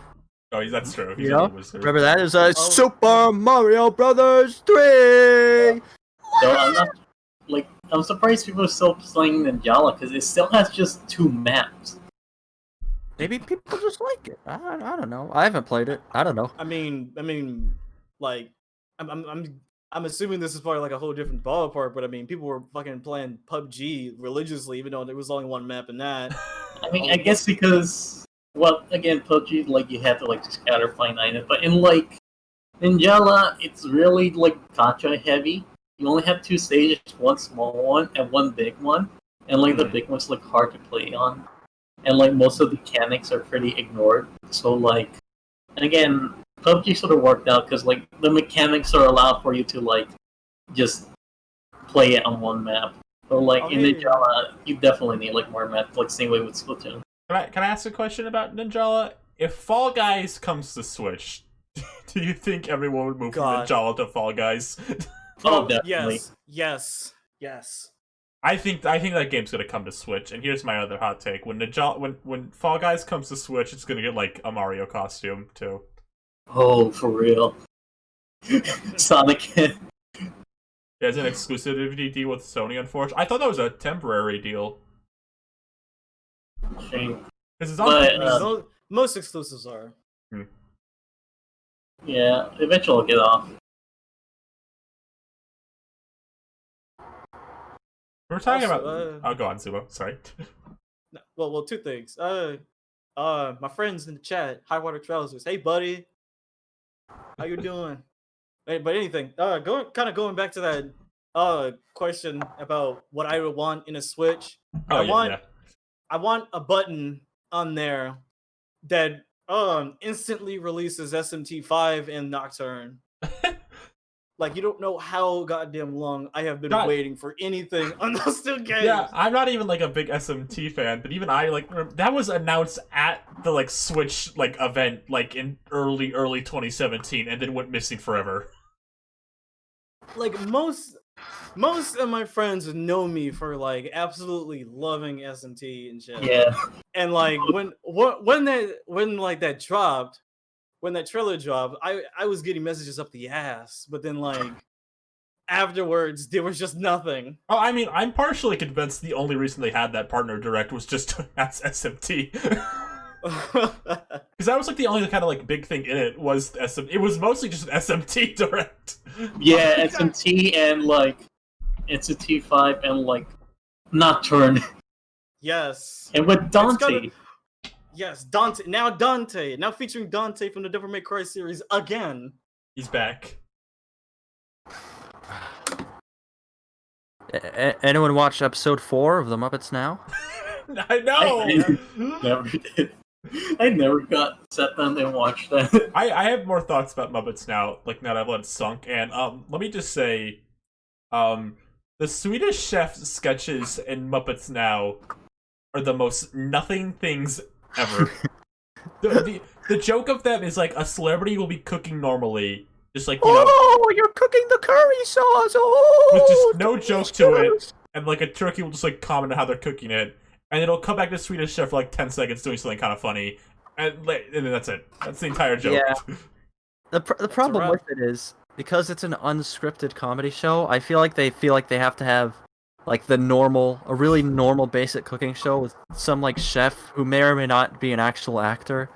that's true. He's Yeah. a wizard. Remember that? It was Oh. Super Mario Brothers 3! So I'm not like I'm surprised people are still playing Ninjala because it still has just 2 maps. Maybe people just like it. I don't know. I haven't played it. I don't know. I mean, like, I'm assuming this is probably like a whole different ballpark, but I mean, people were fucking playing PUBG religiously, even though there was only 1 map in that. I mean, I guess because well, again, PUBG, like, you have to, like, just scatter find it. But in, like, Ninjala, it's really, like, gacha heavy. You only have 2 stages, one small one and one big one. And, like, the big one's, like, hard to play on. And, like, most of the mechanics are pretty ignored. So, like, and again, PUBG sort of worked out because, like, the mechanics are allowed for you to, like, just play it on one map. But, like, in Ninjala, you definitely need, like, more maps, like, same way with Splatoon. Can I ask a question about Ninjala? If Fall Guys comes to Switch, do you think everyone would move from Ninjala to Fall Guys? Oh, definitely. Yes. I think that game's gonna come to Switch, and here's my other hot take: when Fall Guys comes to Switch, it's gonna get like a Mario costume too. Oh, for real. Sonic. There's an exclusivity deal with Sony, unfortunately. I thought that was a temporary deal. Shame. Because it's on most exclusives are. Yeah, eventually I'll get off. We're talking Also, about. I'll go on, Zubo. Sorry. Well, 2 things. My friends in the chat, High Water Trousers. Hey, buddy. How you doing? Hey, but anything. Going back to that question about what I would want in a Switch. I want a button on there that instantly releases SMT5 and Nocturne. Like, you don't know how goddamn long I have been waiting for anything on those 2 games. Yeah, I'm not even like a big SMT fan, but even I like that was announced at the like Switch like event like in early 2017 and then went missing forever. Like most of my friends know me for like absolutely loving SMT and shit. Yeah. And like when that dropped, when that trailer dropped, I was getting messages up the ass, but then like afterwards there was just nothing. Oh, I mean, I'm partially convinced the only reason they had that partner direct was just to announce SMT. Because that was like the only kind of like big thing in it was SMT. It was mostly just an SMT direct. Yeah, SMT and like SMT5 and like Nocturne. Yes. And with Dante. Yes, Dante. Now featuring Dante from the Devil May Cry series again. He's back. Anyone watch episode 4 of The Muppets Now? I know! Never did. I never got sat down and watched that. I have more thoughts about Muppets Now, like now that I've let it sunk, and let me just say, the Swedish Chef sketches in Muppets Now are the most nothing things ever. the joke of them is like a celebrity will be cooking normally, just like, you know, you're cooking the curry sauce. with just no joke to it, and like a turkey will just like comment on how they're cooking it, and it'll come back to Swedish Chef for like 10 seconds doing something kind of funny, and then that's it. That's the entire joke. Yeah. The problem with it is because it's an unscripted comedy show. I feel like they have to have like a really normal basic cooking show with some like chef who may or may not be an actual actor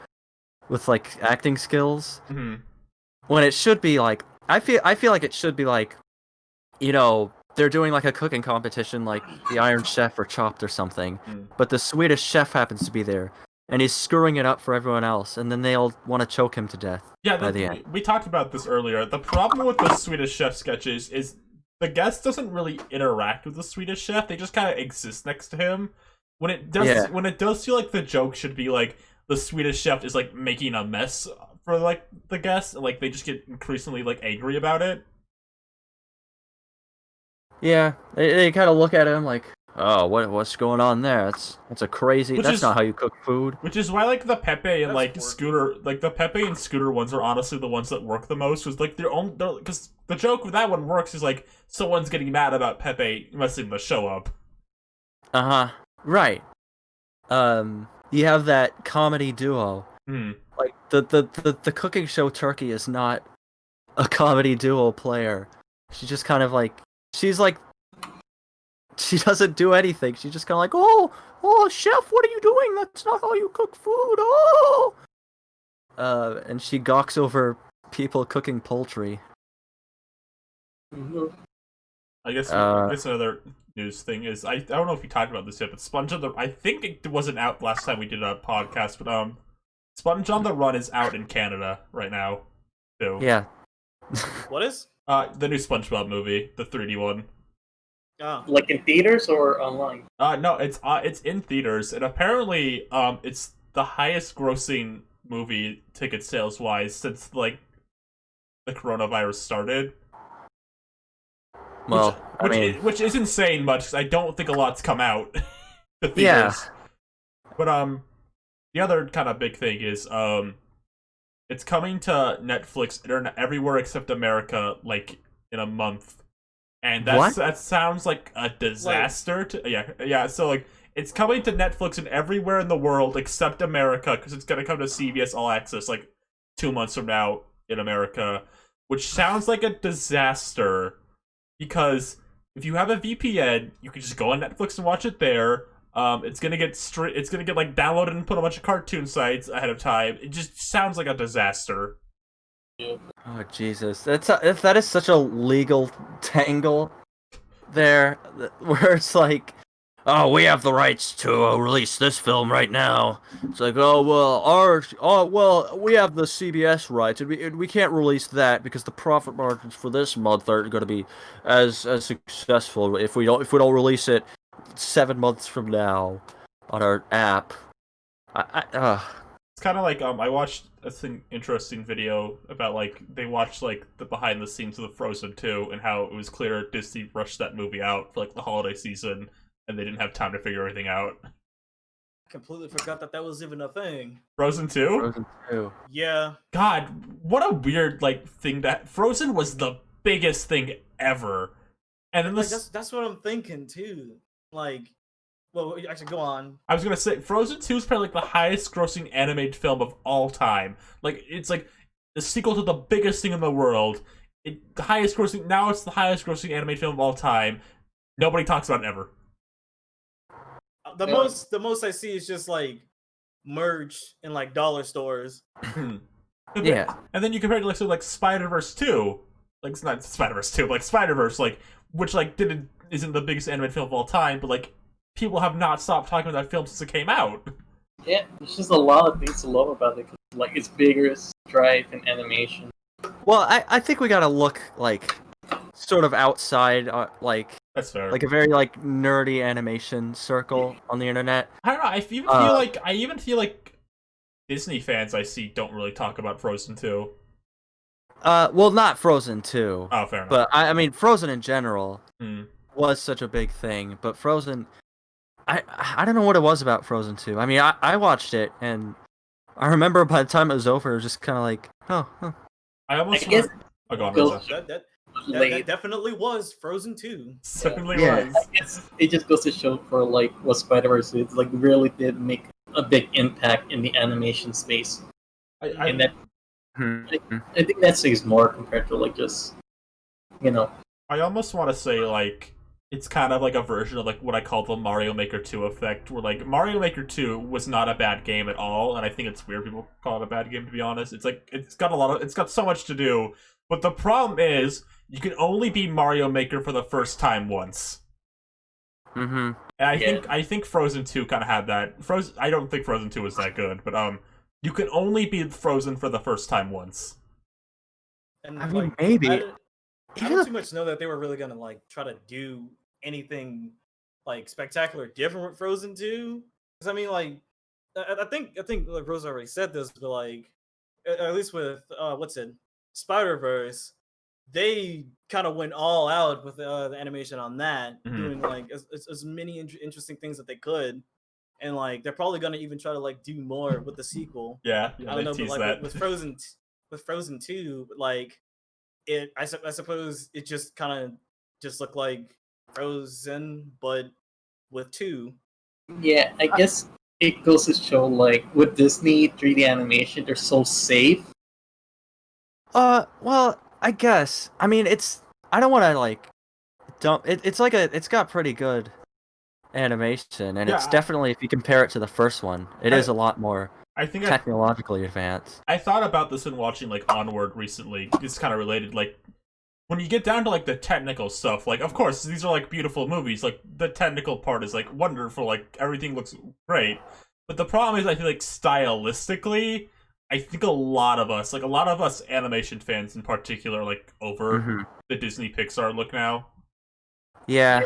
with like acting skills. Mm-hmm. When it should be like I feel like it should be like, you know, they're doing like a cooking competition like the Iron Chef or Chopped or something, but the Swedish Chef happens to be there and he's screwing it up for everyone else, and then they'll want to choke him to death. Yeah, by the end. We talked about this earlier. The problem with the Swedish Chef sketches is the guest doesn't really interact with the Swedish Chef. They just kind of exist next to him. When it does feel like the joke should be like the Swedish Chef is like making a mess for like the guests, and like they just get increasingly like angry about it. Yeah, they kind of look at him like, oh, what's going on there? That's a crazy. That's not how you cook food. Which is why like the Pepe and That's like horrible. Scooter, like the Pepe and Scooter ones are honestly the ones that work the most. Was like because the joke with that one works is like someone's getting mad about Pepe messing the show up. Right. You have that comedy duo. Like the cooking show Turkey is not a comedy duo player. She's just kind of like she doesn't do anything. She's just kind of like, oh, chef, what are you doing? That's not how you cook food. Oh. And she gawks over people cooking poultry. I guess another news thing is I don't know if we talked about this yet, but I think it wasn't out last time we did a podcast, but Sponge on the Run is out in Canada right now, too. Yeah. What is? The new SpongeBob movie, the 3D one. Oh. Like in theaters or online? No, it's in theaters, and apparently, it's the highest grossing movie ticket sales wise since like the coronavirus started. Well, Which is insane much, 'cause I don't think a lot's come out to theaters. Yeah. But the other kind of big thing is it's coming to Netflix internet everywhere except America like in a month. And that sounds like a disaster yeah, so like it's coming to Netflix and everywhere in the world except America because it's going to come to CBS All Access like 2 months from now in America, which sounds like a disaster because if you have a VPN, you can just go on Netflix and watch it there. It's gonna get like downloaded and put on a bunch of cartoon sites ahead of time. It just sounds like a disaster. Oh Jesus, that is such a legal tangle there, where it's like, oh, we have the rights to release this film right now. It's like, oh well, we have the CBS rights, and we can't release that because the profit margins for this month aren't going to be as successful if we don't release it 7 months from now on our app. It's kind of like I watched an interesting video about like they watched like the behind the scenes of the Frozen 2 and how it was clear Disney rushed that movie out for like the holiday season and they didn't have time to figure everything out. Completely forgot that was even a thing. Frozen 2? Frozen 2. Yeah. God, what a weird like thing that Frozen was the biggest thing ever. And then Like, that's what I'm thinking too. Like, well, actually, go on. I was gonna say Frozen 2 is probably like the highest grossing animated film of all time. Like it's like the sequel to the biggest thing in the world. The highest grossing now it's the highest grossing animated film of all time. Nobody talks about it ever. The most I see is just like merch in like dollar stores. Yeah. And then you compare it to like Spider-Verse 2. Like it's not Spider-Verse 2, but like Spider-Verse, like which like isn't the biggest animated film of all time, but like people have not stopped talking about that film since it came out. Yeah, there's just a lot of things to love about it. Like it's vigorous, drive, and animation. Well, I think we gotta look like sort of outside, like That's fair. a very like nerdy animation circle on the internet. I don't know. I even feel like Disney fans I see don't really talk about Frozen 2. Well, not Frozen 2, Oh, fair enough. but I mean Frozen in general Hmm. was such a big thing. But Frozen, I don't know what it was about Frozen 2. I mean, I watched it and I remember by the time it was over, it was just kind of like, oh. I almost I guess- go on, Go- Rosa. That definitely was Frozen 2. Certainly Yeah. was. I guess it just goes to show for like what Spider-Verse is. Like really did make a big impact in the animation space, and that I think that says more compared to like just I almost want to say like it's kind of like a version of like what I call the Mario Maker 2 effect, where like Mario Maker 2 was not a bad game at all, and I think it's weird people call it a bad game, to be honest. It's like it's got so much to do, but the problem is you can only be Mario Maker for the first time once. Mm-hmm. And I think Frozen 2 kind of had that. I don't think Frozen 2 was that good, but you can only be Frozen for the first time once. And I mean, like, maybe. I don't too much know that they were really gonna like try to do anything like spectacular different with Frozen 2. Because I mean, like, I think like Rose already said this, but like, at least with Spider-Verse, they kind of went all out with the animation on that, Mhm. doing like as many interesting things that they could, and like they're probably gonna even try to like do more with the sequel. Yeah, I don't know, but tease like that. with Frozen 2, like I suppose it just kind of just looked like Frozen, but with 2. yeah. I guess it goes to show like with Disney 3D animation, they're so safe. Well, I guess. I mean, I don't want to like dump. It's got pretty good animation, and it's Yeah. definitely, if you compare it to the first one, it is a lot more I think technologically advanced. I thought about this in watching like Onward recently. It's kind of related. Like when you get down to like the technical stuff, like of course these are like beautiful movies. Like the technical part is like wonderful. Like everything looks great. But the problem is, I feel like stylistically, I think a lot of us animation fans in particular, like over Mm-hmm. the Disney Pixar look now. Yeah.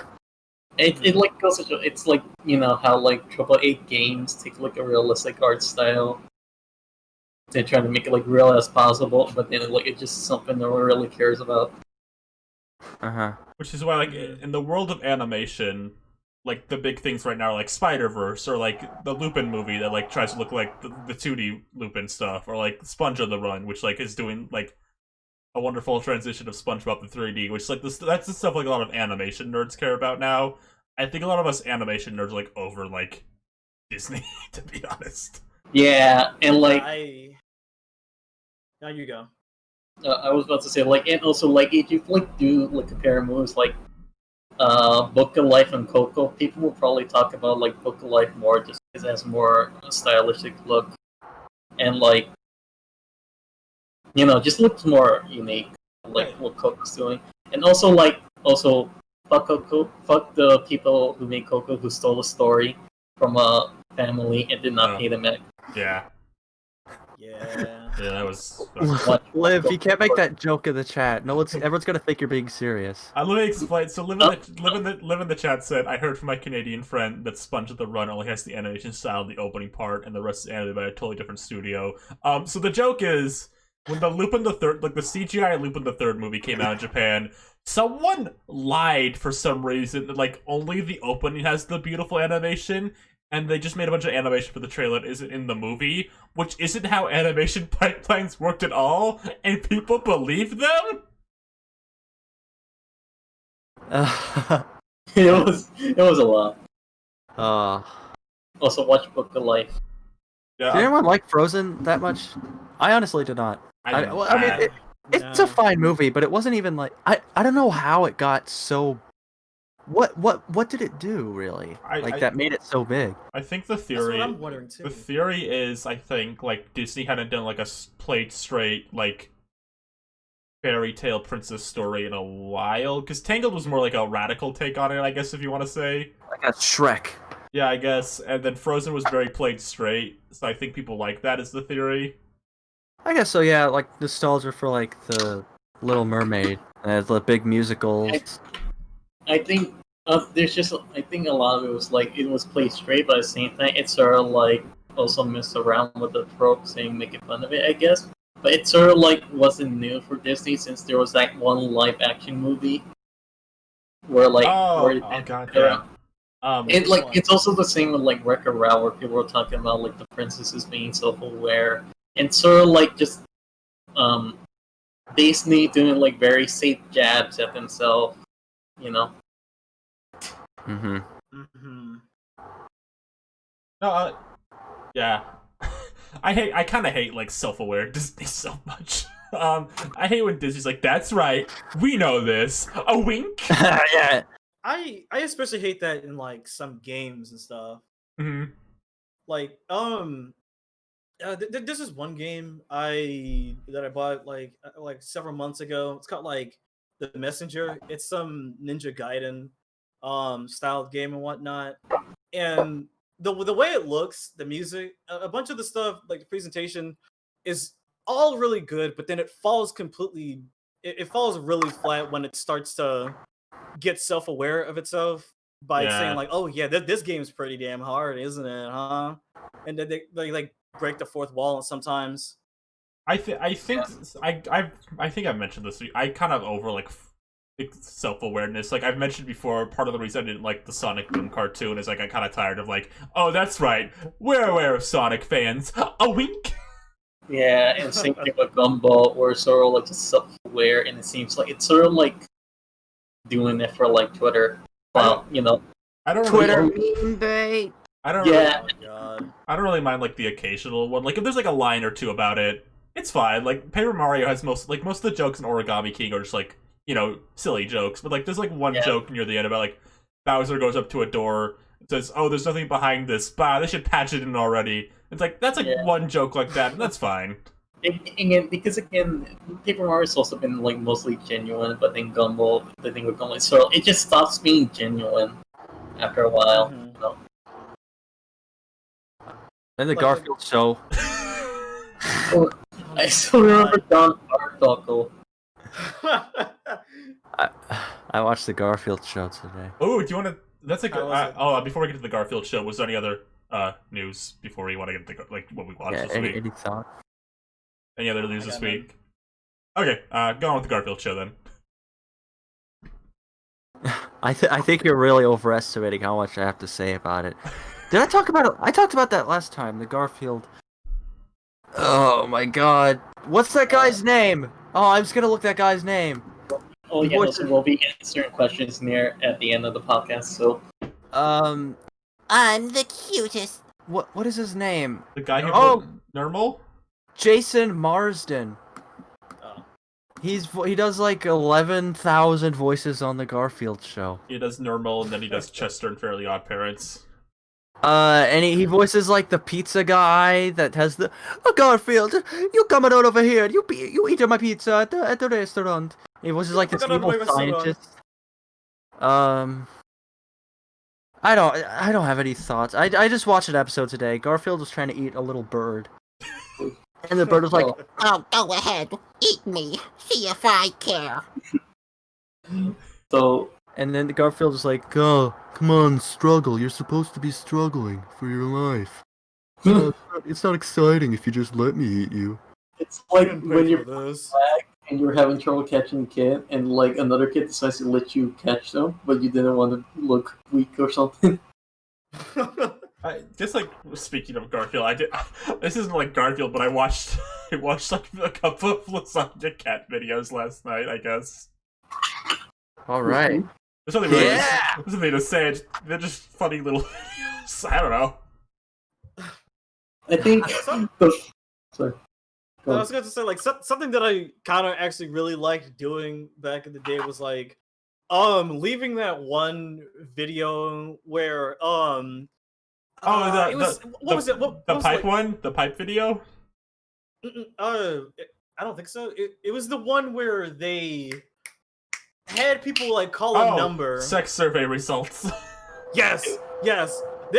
It like goes to show, it's like, you know, how like AAA games take like a realistic art style. They're trying to make it like real as possible, but then like it's just something no one really cares about. Uh-huh. Which is why, like, in the world of animation, like the big things right now are like Spider-Verse or like the Lupin movie that like tries to look like the 2D Lupin stuff, or like Sponge on the Run, which like is doing like a wonderful transition of SpongeBob to 3D, which like that's the stuff like a lot of animation nerds care about now. I think a lot of us animation nerds are like over like Disney, to be honest. Yeah, and like Now you go. I was about to say, like, and also like if you like do like compare movies like Book of Life and Coco, people will probably talk about like Book of Life more just because it has more stylistic look and like, you know, just looks more unique, like what Coco's doing. And also like fuck Coco, fuck the people who made Coco who stole the story from a family and did not pay them back. Yeah, Yeah. yeah, that was. Liv, you can't make that joke in the chat. Everyone's gonna think you're being serious. Let me explain. So, live in the chat said, "I heard from my Canadian friend that Sponge of the Run only has the animation style in the opening part, and the rest is animated by a totally different studio." So the joke is when the Lupin the Third, like the CGI Lupin the Third movie came out in Japan, someone lied for some reason that like only the opening has the beautiful animation. And they just made a bunch of animation for the trailer that isn't in the movie, which isn't how animation pipelines worked at all, and people believe them? It was a lot. Uh, Also, watch Book of Life. Yeah, did anyone like Frozen that much? I honestly did not. It's a fine movie, but it wasn't even like I don't know how it got so. What did it do really? That made it so big. I think the That's theory. what I'm wondering too. The theory is, I think, like Disney hadn't done like a played straight like fairy tale princess story in a while, because Tangled was more like a radical take on it, I guess, if you want to say. Like a Shrek. Yeah, I guess. And then Frozen was very played straight, so I think people like that as the theory. I guess so. Yeah, like nostalgia for like the Little Mermaid and the big musicals. I think there's just I think a lot of it was like it was played straight, but at the same time it sort of like also messed around with the trope, saying making fun of it, I guess. But it sort of like wasn't new for Disney since there was that one live action movie where like god, yeah. It like it's also the same with like Wreck-It Ralph, where people were talking about like the princesses being self-aware and sort of like just Disney doing like very safe jabs at themselves, you know. Mm-hmm. Mm-hmm. Yeah. I kind of hate like self-aware Disney so much. I hate when Disney's like, "That's right, we know this." A wink. Yeah. I especially hate that in like some games and stuff. Mm-hmm. Like this is one game that I bought like several months ago. It's called like The Messenger. It's some Ninja Gaiden styled game and whatnot. And the way it looks, the music, a bunch of the stuff, like the presentation, is all really good, but then it falls completely. It falls really flat when it starts to get self-aware of itself by saying like, "Oh yeah, this game's pretty damn hard, isn't it? Huh?" And then they like break the fourth wall sometimes. I think I've mentioned this. I kind of over like self-awareness. Like I've mentioned before, part of the reason I didn't like the Sonic Boom cartoon is like I kind of tired of like, "Oh, that's right, we're aware of Sonic fans." A wink. Yeah, and same thing with Gumball, where it's sort of like just self-aware, and it seems like it's sort of like doing it for like Twitter. Well, you know, I don't Twitter really, meme bait. I don't yeah. really, Oh god. I don't really mind like the occasional one. Like if there's like a line or two about it, it's fine. Like Paper Mario has most of the jokes in Origami King are just like, you know, silly jokes. But like there's like one joke near the end about like Bowser goes up to a door and says, "Oh, there's nothing behind this. Bah, they should patch it in already." It's like that's like one joke like that, and that's fine. Because again, Paper Mario's also been like mostly genuine, but then Gumball, the thing with Gumball, so it just stops being genuine after a while. Mhm. You know? And the Like, Garfield show. I still remember John Arbuckle. I watched the Garfield show today. Oh, do you want to? That's a good. How was it? Before we get to the Garfield show, was there any other news before we want to get to what we watched Yeah, this week? any thought? Any other news I this got none. week? Okay, go on with the Garfield show then. I think you're really overestimating how much I have to say about it. Did I talk about it? I talked about that last time. The Garfield. Oh my God! What's that guy's name? Oh, I'm just gonna look that guy's name. Oh yeah, Voice- also we'll be answering questions at the end of the podcast. So Um, I'm the cutest. what is his name? The guy who Oh! Normal. Jason Marsden. Oh. He does like 11,000 voices on the Garfield show. He does Normal, and then he does Chester and Fairly Odd Parents. And he voices like the pizza guy that has the Garfield, you coming on over here? You eat my pizza at the restaurant. He voices like this Come on evil over my restaurant. scientist. I don't have any thoughts. I just watched an episode today. Garfield was trying to eat a little bird, and the bird was like, Oh, go ahead. Eat me. See if I care. so and then Garfield was like, "Oh, come on, struggle. You're supposed to be struggling for your life. It's not exciting if you just let me eat you." it's like Couldn't when pay you're for this. and you're having trouble catching a kid, and like another kid decides to let you catch them, but you didn't want to look weak or something. Just like speaking of Garfield, I did. This isn't like Garfield, but I watched like a couple of Lasagna Cat videos last night. I guess All right. there's nothing really. Yeah! There's nothing to say. They're just funny little videos. I don't know. I think Some- the sorry. I was going to say, like, something that I kind of actually really liked doing back in the day was like, leaving that one video where it was what was it? What The was pipe like, one, the pipe video. I don't think so. It was the one where they had people like call a number. Sex survey results. Yes.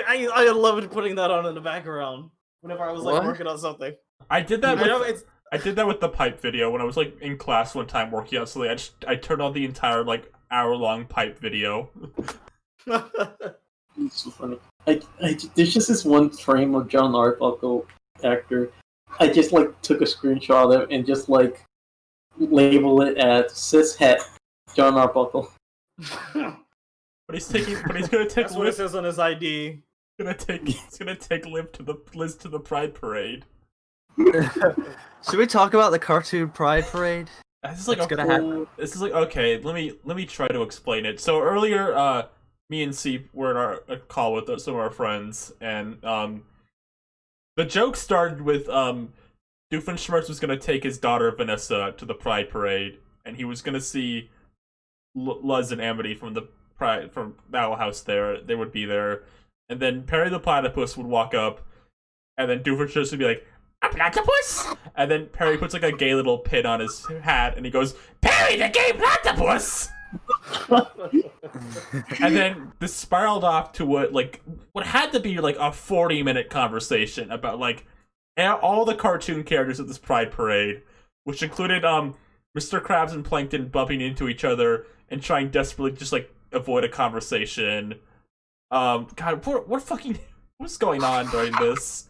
I loved putting that on in the background whenever I was like What? working on something. I did that. I know With, it's I did that with the pipe video when I was like in class one time working on something. I turned on the entire like hour-long pipe video. It's so funny. There's just this one frame of John Arbuckle actor. I just like took a screenshot of it and just like label it as cishet John Arbuckle. But he's gonna take That's what it says on his ID. He's gonna take Liz to the Pride Parade. Should we talk about the cartoon Pride Parade? This is like What's gonna happen? This is like okay. Let me try to explain it. So earlier, me and C were in a call with some of our friends, and the joke started with Doofenshmirtz was gonna take his daughter Vanessa to the Pride Parade, and he was gonna see Luz and Amity from the Owl House there. They would be there, and then Perry the Platypus would walk up, and then Doofenshmirtz would be like, "A platypus?" And then Perry puts like a gay little pin on his hat, and he goes, "Perry the gay platypus!" And then this spiraled off to what had to be like a 40-minute conversation about like all the cartoon characters at this Pride Parade, which included Mr. Krabs and Plankton bumping into each other and trying desperately to just like avoid a conversation. God, what's going on during this?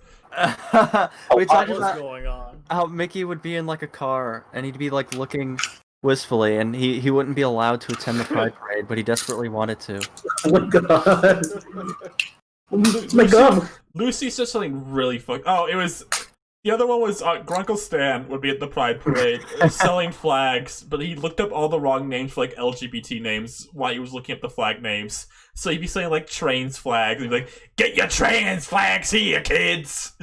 We talked What was about going on? how Mickey would be in like a car and he'd be like looking wistfully, and he wouldn't be allowed to attend the Pride Parade, but he desperately wanted to. Oh my god! Oh my god! Lucy said something really fuck. Oh, it was the other one was Grunkle Stan would be at the Pride Parade selling flags, but he looked up all the wrong names for like LGBT names while he was looking up the flag names. So he'd be saying like trans flags, and he'd be like, "Get your trans flags here, kids!"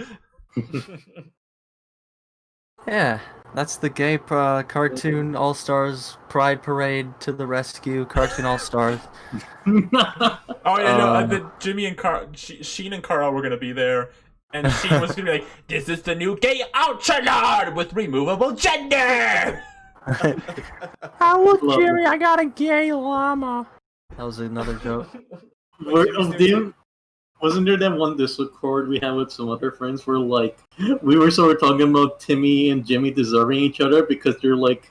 Yeah, that's the gay cartoon All Stars Pride Parade to the rescue. Cartoon All Stars. Oh yeah, no, and then Jimmy and Sheen and Carl were gonna be there, and Sheen was gonna be like, "This is the new gay outchalard with removable gender." Oh look, Jerry, I got a gay llama. That was another joke. Wasn't there that one Discord we had with some other friends where like we were sort of talking about Timmy and Jimmy deserving each other because they're like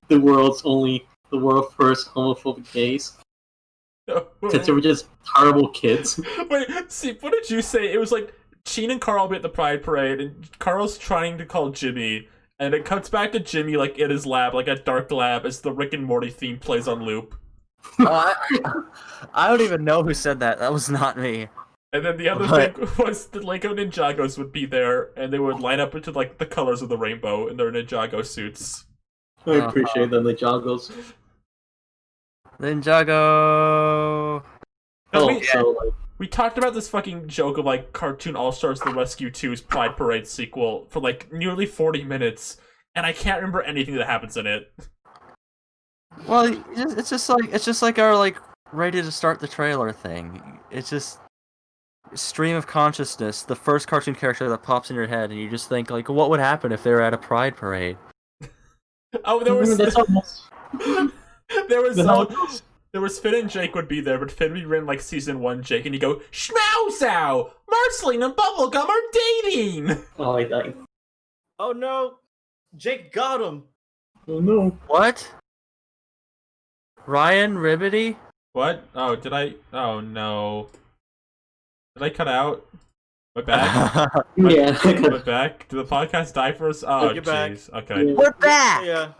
the world's first homophobic gays because they were just horrible kids. Wait, see, what did you say? It was like Sheen and Carl be at the Pride Parade, and Carl's trying to call Jimmy, and it cuts back to Jimmy like in his lab, like a dark lab, as the Rick and Morty theme plays on loop. I don't even know who said that. That was not me. And then the other thing was the Lego Ninjagos would be there, and they would line up into like the colors of the rainbow in their Ninjago suits. I appreciate them, the joggles. Ninjago. We talked about this fucking joke of like Cartoon All-Stars The Rescue 2's Pride Parade sequel for like nearly 40 minutes, and I can't remember anything that happens in it. Well, it's just like our like ready to start the trailer thing. It's just stream of consciousness, the first cartoon character that pops in your head, and you just think like, what would happen if they were at a Pride Parade? Oh, there was That's there was Finn and Jake would be there, but Finn would be in like season 1 Jake, and he'd go, Schmausow! Marceline and Bubblegum are dating! Oh, I died. Oh no, Jake got him. Oh no. What? Ryan Ribbity? What? Oh, did I? Oh no. Did I cut out? My back? Yeah. My back? Did the podcast die for us? Oh, You're back. jeez. Okay. We're back. Yeah.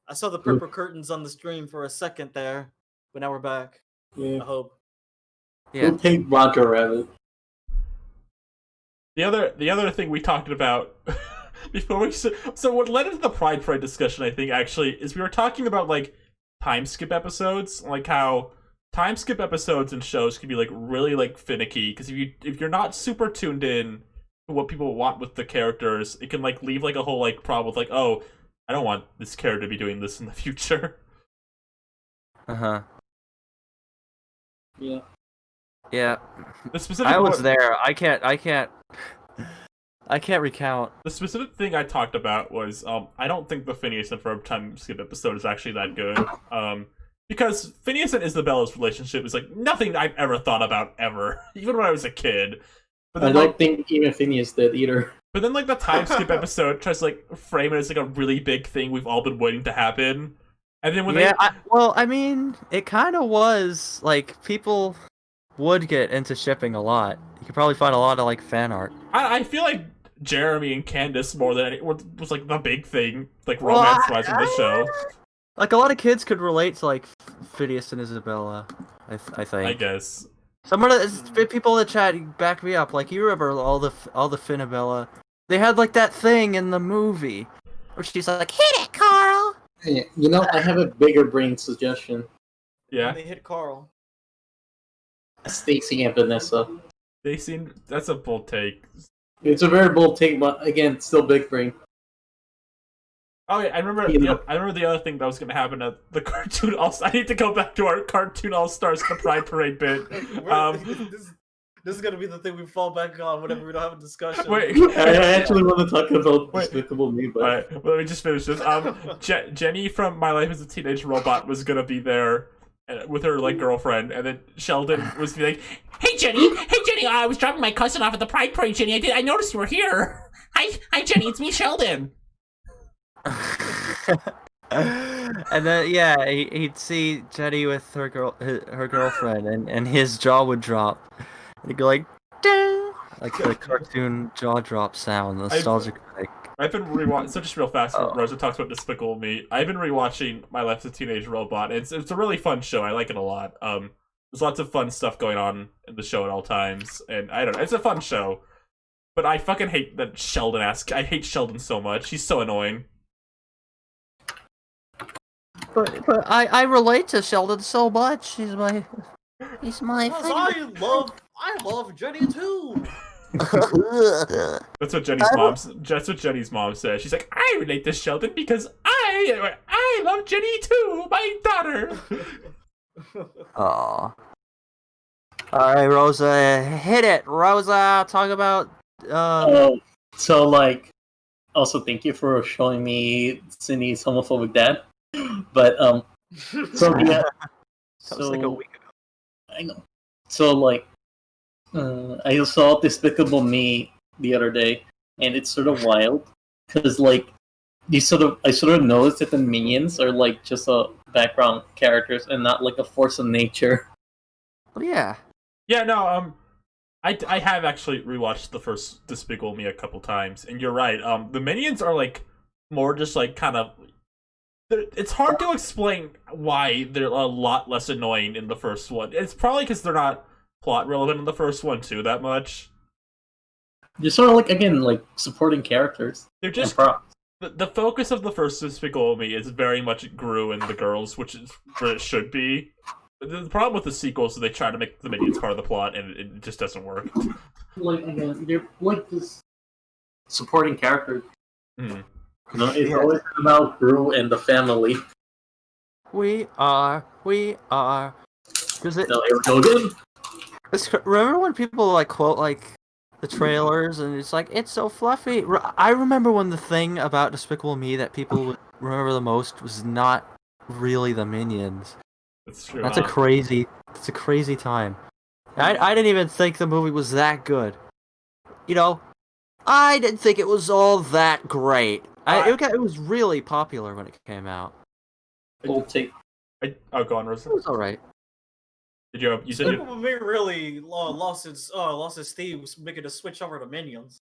I saw the purple curtains on the stream for a second there, but now we're back. Yeah. I hope. Yeah. We'll take Roger Rabbit. The other thing we talked about before we so what led into the Pride Parade discussion, I think, actually, is we were talking about like time skip episodes, like how time skip episodes and shows can be like really like finicky because if you're not super tuned in to what people want with the characters, it can like leave like a whole like problem with like, oh, I don't want this character to be doing this in the future. Uh-huh. Yeah. Yeah. The specific I was one- there. I can't recount. The specific thing I talked about was I don't think the Phineas and Ferb time skip episode is actually that good. Because Phineas and Isabella's relationship is like nothing I've ever thought about ever, even when I was a kid. But I then, don't think even Phineas did either. But then like the time skip episode tries to like frame it as like a really big thing we've all been waiting to happen. And then when I mean, it kind of was like people would get into shipping a lot. You could probably find a lot of like fan art. I feel like Jeremy and Candace more than anyone was like the big thing, like romance-wise in the show. Like a lot of kids could relate to like Phineas and Isabella. I think. I guess. Some of the people in the chat back me up. Like you remember all the Finabella. They had like that thing in the movie where she's like, "Hit it, Carl." Yeah, you know, I have a bigger brain suggestion. Yeah. And they hit Carl. Stacy and Vanessa. They seem that's a bold take. It's a very bold take, but again, still big brain. Oh yeah, I remember. I remember the other thing that was going to happen at the cartoon. I need to go back to our cartoon All Stars, the Pride Parade bit. This is gonna be the thing we fall back on whenever we don't have a discussion. Wait, I actually want to talk about Despicable Me, but alright, well, let me just finish this. Jenny from My Life as a Teenage Robot was gonna be there with her like girlfriend, and then Sheldon was like, "Hey Jenny, I was dropping my cousin off at the Pride Parade. Jenny, I noticed you were here. Hi Jenny, it's me, Sheldon." And then yeah, he'd see Jenny with her girlfriend, and his jaw would drop. And he'd go like, "Ding!" Like the cartoon jaw drop sound, nostalgic. I've been rewatching. So just real fast, Rosa talks about Despicable Me. I've been rewatching My Life as a Teenage Robot. It's a really fun show. I like it a lot. There's lots of fun stuff going on in the show at all times, and I don't know. It's a fun show, but I fucking hate that Sheldon I hate Sheldon so much. He's so annoying. But I relate to Sheldon so much. He's my Because I love Jenny too. That's what Jenny's mom says. She's like, I relate to Sheldon because I love Jenny too, my daughter. Aw. Alright, Rosa, hit it. Rosa, talk about so like, also thank you for showing me Cindy's homophobic dad. But so yeah, that was like a week ago. I know. So like, I saw Despicable Me the other day, and it's sort of wild because like I sort of noticed that the minions are like just background characters and not like a force of nature. Well, yeah. Yeah, no, I have actually rewatched the first Despicable Me a couple times, and you're right. The minions are like more just like kind of. It's hard to explain why they're a lot less annoying in the first one. It's probably because they're not plot relevant in the first one too that much. They're sort of like again like supporting characters. They're and just props. the focus of the first Despicable Me is very much Gru and the girls, which is where it should be. The problem with the sequels is they try to make the minions part of the plot, and it just doesn't work. Like again, they're like this supporting characters. Mm. You know, it's always about Gru and the family. We are. Does it? So here we go again. Remember when people like quote like the trailers and it's like it's so fluffy? I remember when the thing about Despicable Me that people would remember the most was not really the minions. That's true. That's a crazy time. I didn't even think the movie was that good. You know, I didn't think it was all that great. It was really popular when it came out. Old take. Oh, go on, Rosa. It was alright. Did you? You said you. Despicable Me really lost its steam, making a switch over to Minions.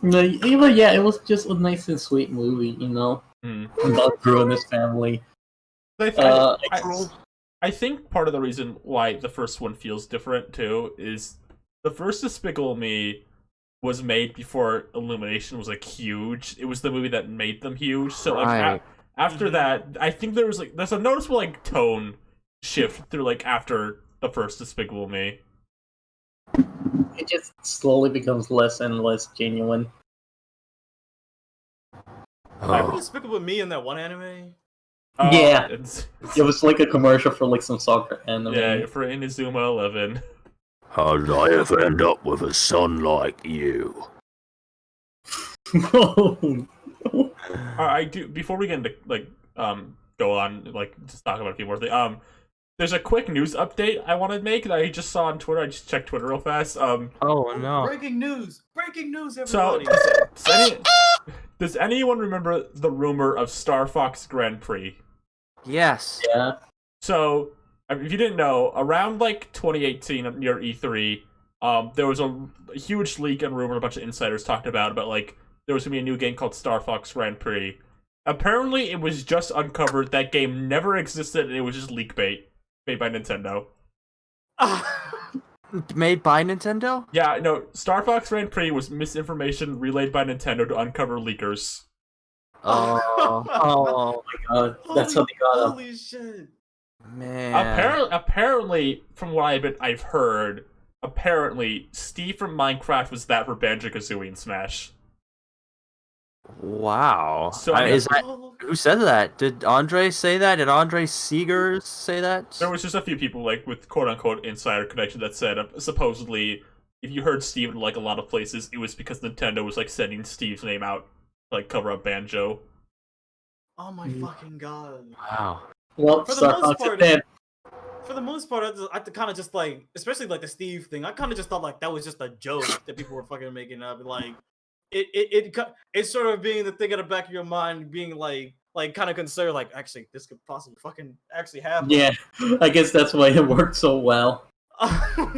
No, even yeah, it was just a nice and sweet movie, you know, about Gru and his family. I think part of the reason why the first one feels different too is the first Despicable Me was made before Illumination was like huge. It was the movie that made them huge. So like Right. after that, I think there's a noticeable like tone shift through like after the first Despicable Me. It just slowly becomes less and less genuine. Remember Despicable Me in that one anime? Yeah. It's It was like a commercial for like some soccer anime. yeah, for Inazuma 11. How did I ever end up with a son like you? I do. Before we get into go on just talk about a few more things. There's a quick news update I want to make that I just saw on Twitter. I just checked Twitter real fast. Oh no. Breaking news, So everybody! does anyone remember the rumor of Star Fox Grand Prix? Yes. Yeah. So if you didn't know, around like 2018 near E3, there was a huge leak and rumor. A bunch of insiders talked about like there was gonna be a new game called Star Fox Grand Prix. Apparently, it was just uncovered that game never existed, and it was just leak bait made by Nintendo. Made by Nintendo? Yeah, no, Star Fox Grand Prix was misinformation relayed by Nintendo to uncover leakers. Oh my god, that's how they got him. Holy shit! man. Apparently, from what I've heard, apparently Steve from Minecraft was that for Banjo-Kazooie and Smash. Wow. So Who said that? Did Andre say that? Did Andre Seegers say that? There was just a few people like with quote-unquote insider connection that said supposedly if you heard Steve in like a lot of places, it was because Nintendo was like sending Steve's name out to like cover up Banjo. Oh my fucking god! Wow. Well, For the Star most Fox part, is dead. For the most part, I kind of just like, especially like the Steve thing. I kind of just thought like that was just a joke that people were fucking making up. Like, it's sort of being the thing at the back of your mind, being like kind of concerned, like actually this could possibly fucking actually happen. Yeah, I guess that's why it worked so well.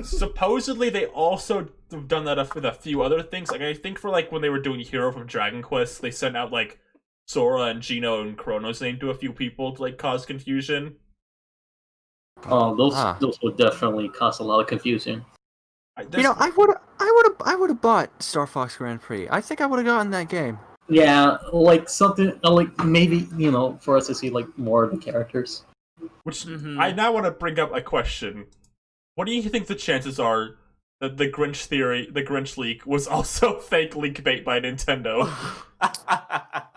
Supposedly, they also have done that with a few other things. Like I think for like when they were doing Hero from Dragon Quest, they sent out like Sora and Gino and Chrono's name to a few people to like cause confusion. Oh, those would definitely cause a lot of confusion. You know, I would have bought Star Fox Grand Prix. I think I would have gotten that game. Yeah, like something like maybe for us to see like more of the characters. Which I now want to bring up a question. What do you think the chances are that the Grinch leak, was also fake leak bait by Nintendo?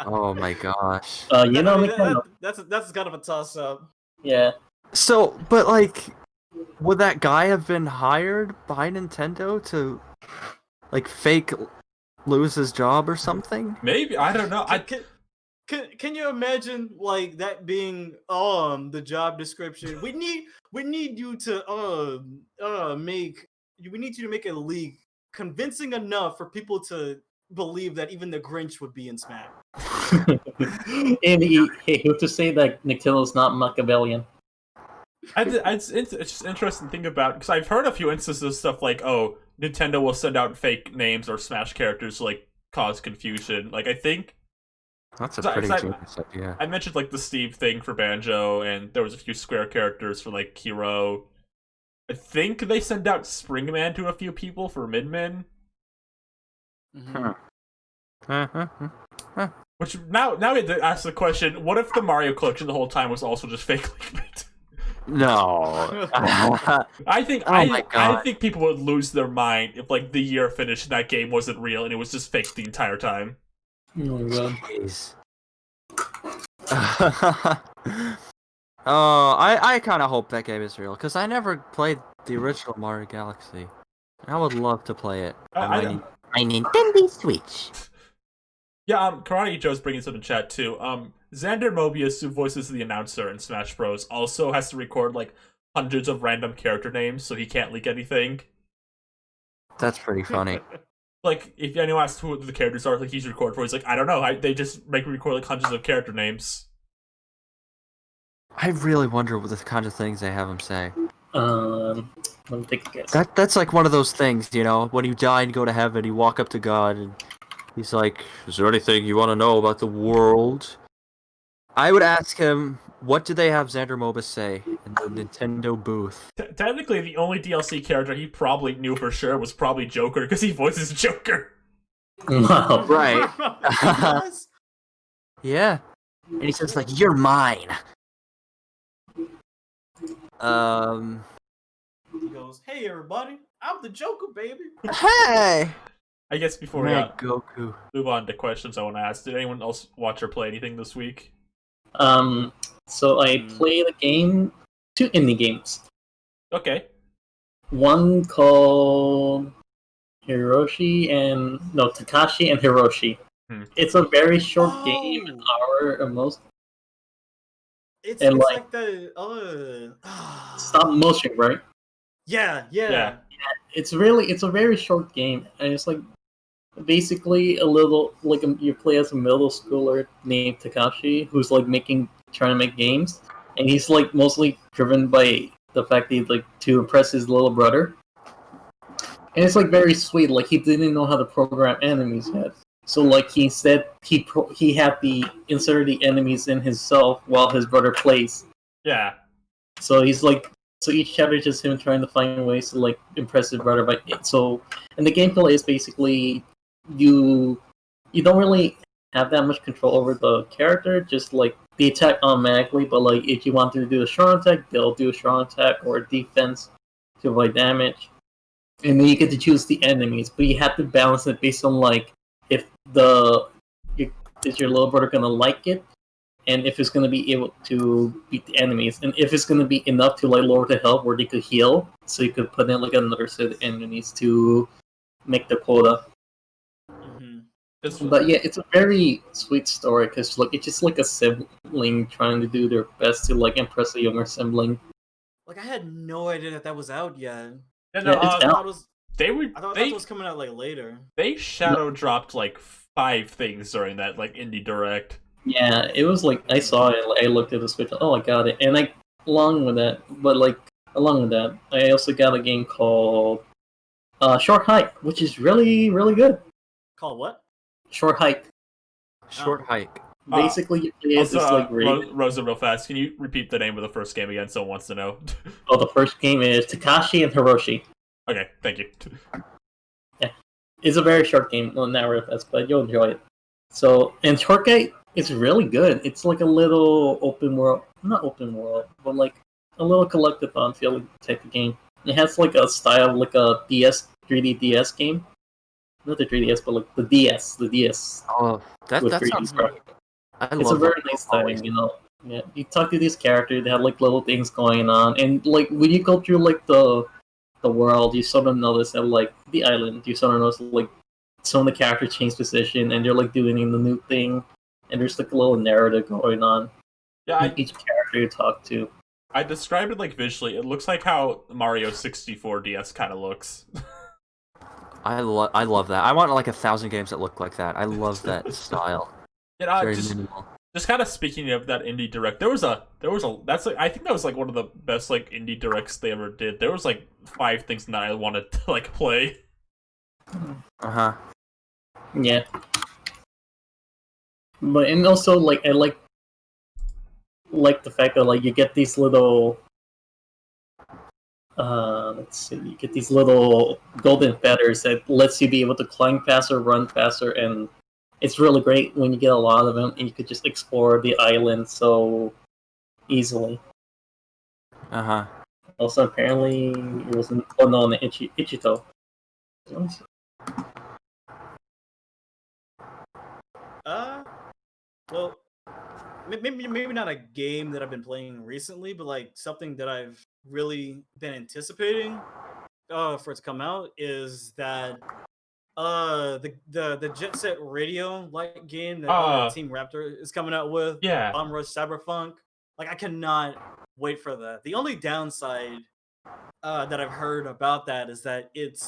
Oh my gosh. That's kind of a toss up. Yeah. So, but like, would that guy have been hired by Nintendo to, like, fake lose his job or something? Maybe, I don't know. Can you imagine like that being the job description? We need you to make we need you to make a league convincing enough for people to believe that even the Grinch would be in Smash. And who to say that Nintendo's not Machiavellian? It's just interesting to think about because I've heard a few instances of stuff like, oh, Nintendo will send out fake names or Smash characters to like cause confusion. Like I think That's a So- pretty so I- genius idea. I mentioned like the Steve thing for Banjo, and there was a few Square characters for like Hero. I think they sent out Springman to a few people for Midman, Mhm. which now we have to ask the question: what if the Mario collection the whole time was also just fake Link? No. I think Oh my I God. think people would lose their mind if like the year finished and that game wasn't real and it was just fake the entire time. Oh my god. Jeez. Oh, I kind of hope that game is real because I never played the original Mario Galaxy. I would love to play it. on my I- My Nintendo Switch. Yeah, Karate Joe's bringing this up in chat too. Xander Mobius, who voices the announcer in Smash Bros, also has to record like hundreds of random character names, so he can't leak anything. That's pretty funny. Like, if anyone asks who the characters are, like he's recorded for, he's like, I don't know. They just make me record like hundreds of character names. I really wonder what the kind of things they have him say. Let me take a guess. That's like one of those things, you know, when you die and go to heaven, you walk up to God and he's like, "Is there anything you want to know about the world?" I would ask him, what did they have Xander Mobus say in the Nintendo booth? Technically, the only DLC character he probably knew for sure was probably Joker, because he voices Joker. Wow. Right. Yes. Yeah. And he says like, "You're mine." He goes, "Hey everybody, I'm the Joker, baby." Hey! I guess before we Man, Goku. move on to questions, I want to ask: did anyone else watch or play anything this week? So I played a game, 2 indie games. Okay. One called Takashi and Hiroshi. It's a very short game, an hour at most. It's And, it's like- like the Stop motion, right? Yeah. Yeah. It's a very short game, and it's like basically a little like you play as a middle schooler named Takashi who's like trying to make games, and he's like mostly driven by the fact that he's like to impress his little brother, and it's like very sweet. Like he didn't know how to program enemies yet, so like he said he had the inserted the enemies in himself while his brother plays. Yeah. So he's like, so each chapter is just him trying to find ways to like impress his brother. But and the gameplay is basically you don't really have that much control over the character. Just like they attack automatically, but like if you want to do a strong attack, they'll do a strong attack or defense to avoid damage. And then you get to choose the enemies, but you have to balance it based on like if is your little brother gonna like it, and if it's going to be able to beat the enemies, and if it's going to be enough to like lower the health where they could heal, so you could put in like another set of enemies to make the quota. This But yeah, it's a very sweet story because like it's just like a sibling trying to do their best to like impress a younger sibling. Like I had no idea that was out yet. yeah, no, Yeah, it's I out. thought it was. they were I thought they that was coming out like later. they shadow dropped like 5 things during that like indie direct. Yeah, it was like I saw it, like, I looked at the Switch, oh I got it, and along with that, I also got a game called Short Hike, which is really really good. Called what? Short Hike. Short hike. Basically, you play as Also, this like raid. Rosa, real fast, can you repeat the name of the first game again? Someone wants to know. Oh, the first game is Takashi and Hiroshi. Okay, thank you. It's a very short game, not very fast, but you'll enjoy it. So, and Short Hike is really good. It's like a little not open world, but like a little collectathon feel type of game. It has like a style like a 3D DS game. Not the 3DS, but like the DS. Oh, that With 3D sounds stuff. great. I It's a love very that. nice Always. time, you know. Yeah, you talk to these characters. They have like little things going on, and like when you go through like the world, you sort of notice that like the island, you sort of notice like some of the characters change position, and they're like doing the new thing, and there's like a little narrative going on. Yeah, Each character you talk to. I described it like visually. It looks like how Mario 64 DS kind of looks. I love that. I want like 1,000 games that look like that. I love that style. You know, Very just minimal. kind of speaking of that indie direct, there was a that's like I think that was like one of the best like indie directs they ever did. There was like 5 things that I wanted to like play. Uh-huh. Yeah. But and also like I like the fact that like you get these little let's see, you get these little golden feathers that lets you be able to climb faster, run faster, and it's really great when you get a lot of them and you could just explore the island so easily. Uh-huh. Also, apparently, it was in Ichito. Well, maybe not a game that I've been playing recently, but like something that I've really been anticipating for it to come out is that the Jet Set Radio like game that Team Raptor is coming out with. Yeah. Bomb Rush Cyberpunk. Like I cannot wait for that. The only downside that I've heard about that is that it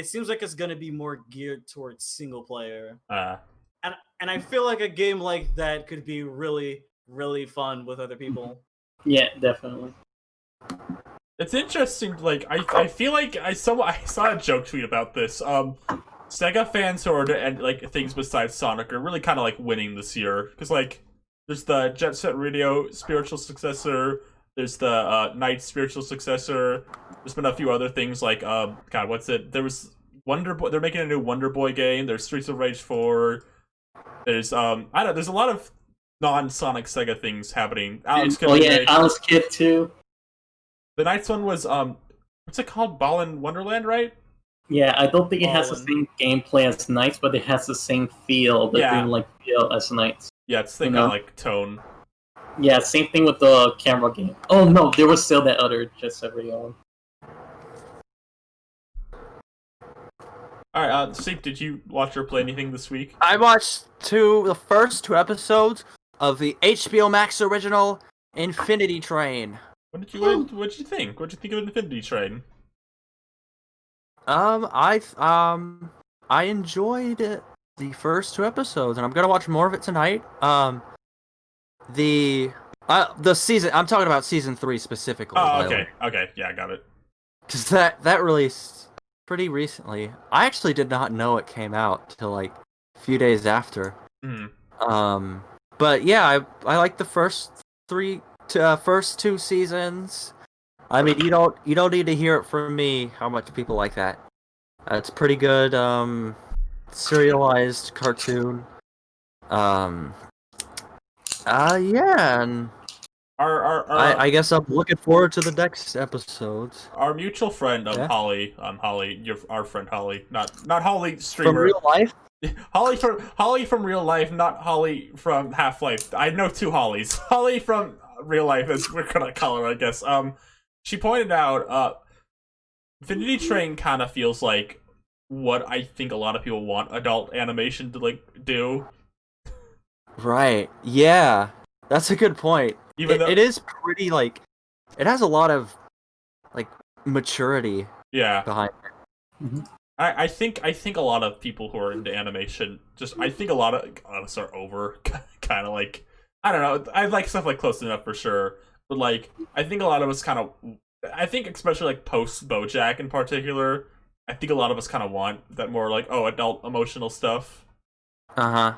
seems like it's gonna be more geared towards single player. And I feel like a game like that could be really, really fun with other people. Yeah, definitely. It's interesting. Like I feel like I saw a joke tweet about this. Sega fans who are and like things besides Sonic are really kind of like winning this year because like there's the Jet Set Radio spiritual successor. There's the Night spiritual successor. There's been a few other things like God, what's it? There was Wonder Boy. They're making a new Wonder Boy game. There's Streets of Rage 4. There's I don't know. There's a lot of non-Sonic Sega things happening. Alex Kidd remake. Alex Kidd too. The Night's one was what's it called? Ballin' Wonderland, right? Yeah, I don't think it has the same gameplay as Knights, but it has the same feel, dreamlike feel as Knights. Yeah, it's the kind of like tone. Yeah, same thing with the camera game. Oh no, there was still that other Jet Set Radio one. Alright, Steve, did you watch or play anything this week? I watched the first 2 episodes of the HBO Max original Infinity Train. What'd you think? What'd you think of Infinity Train? I enjoyed the first 2 episodes, and I'm gonna watch more of it tonight. The season I'm talking about season 3 specifically. Oh, okay, yeah, I got it. Because that released pretty recently. I actually did not know it came out till like a few days after. Mm-hmm. But yeah, I like the first 2 seasons. I mean, you don't need to hear it from me how much people like that. It's pretty good. Serialized cartoon. Yeah, and I guess I'm looking forward to the next episodes. Our mutual friend Holly, our friend Holly, not Holly streamer. From real life? Holly from real life, not Holly from Half-Life. I know 2 Hollies. Holly from real life, as we're gonna call her, I guess. She pointed out, Infinity Train kind of feels like what I think a lot of people want adult animation to like do. Right. Yeah. That's a good point. Even though it is pretty like it has a lot of like maturity behind it. Mm-hmm. I think a lot of people who are into animation I think a lot of us are over kind of like I don't know. I like stuff like Close Enough for sure, but like I think a lot of us kind of I think especially like post BoJack in particular, I think a lot of us kind of want that more like adult emotional stuff. Uh-huh.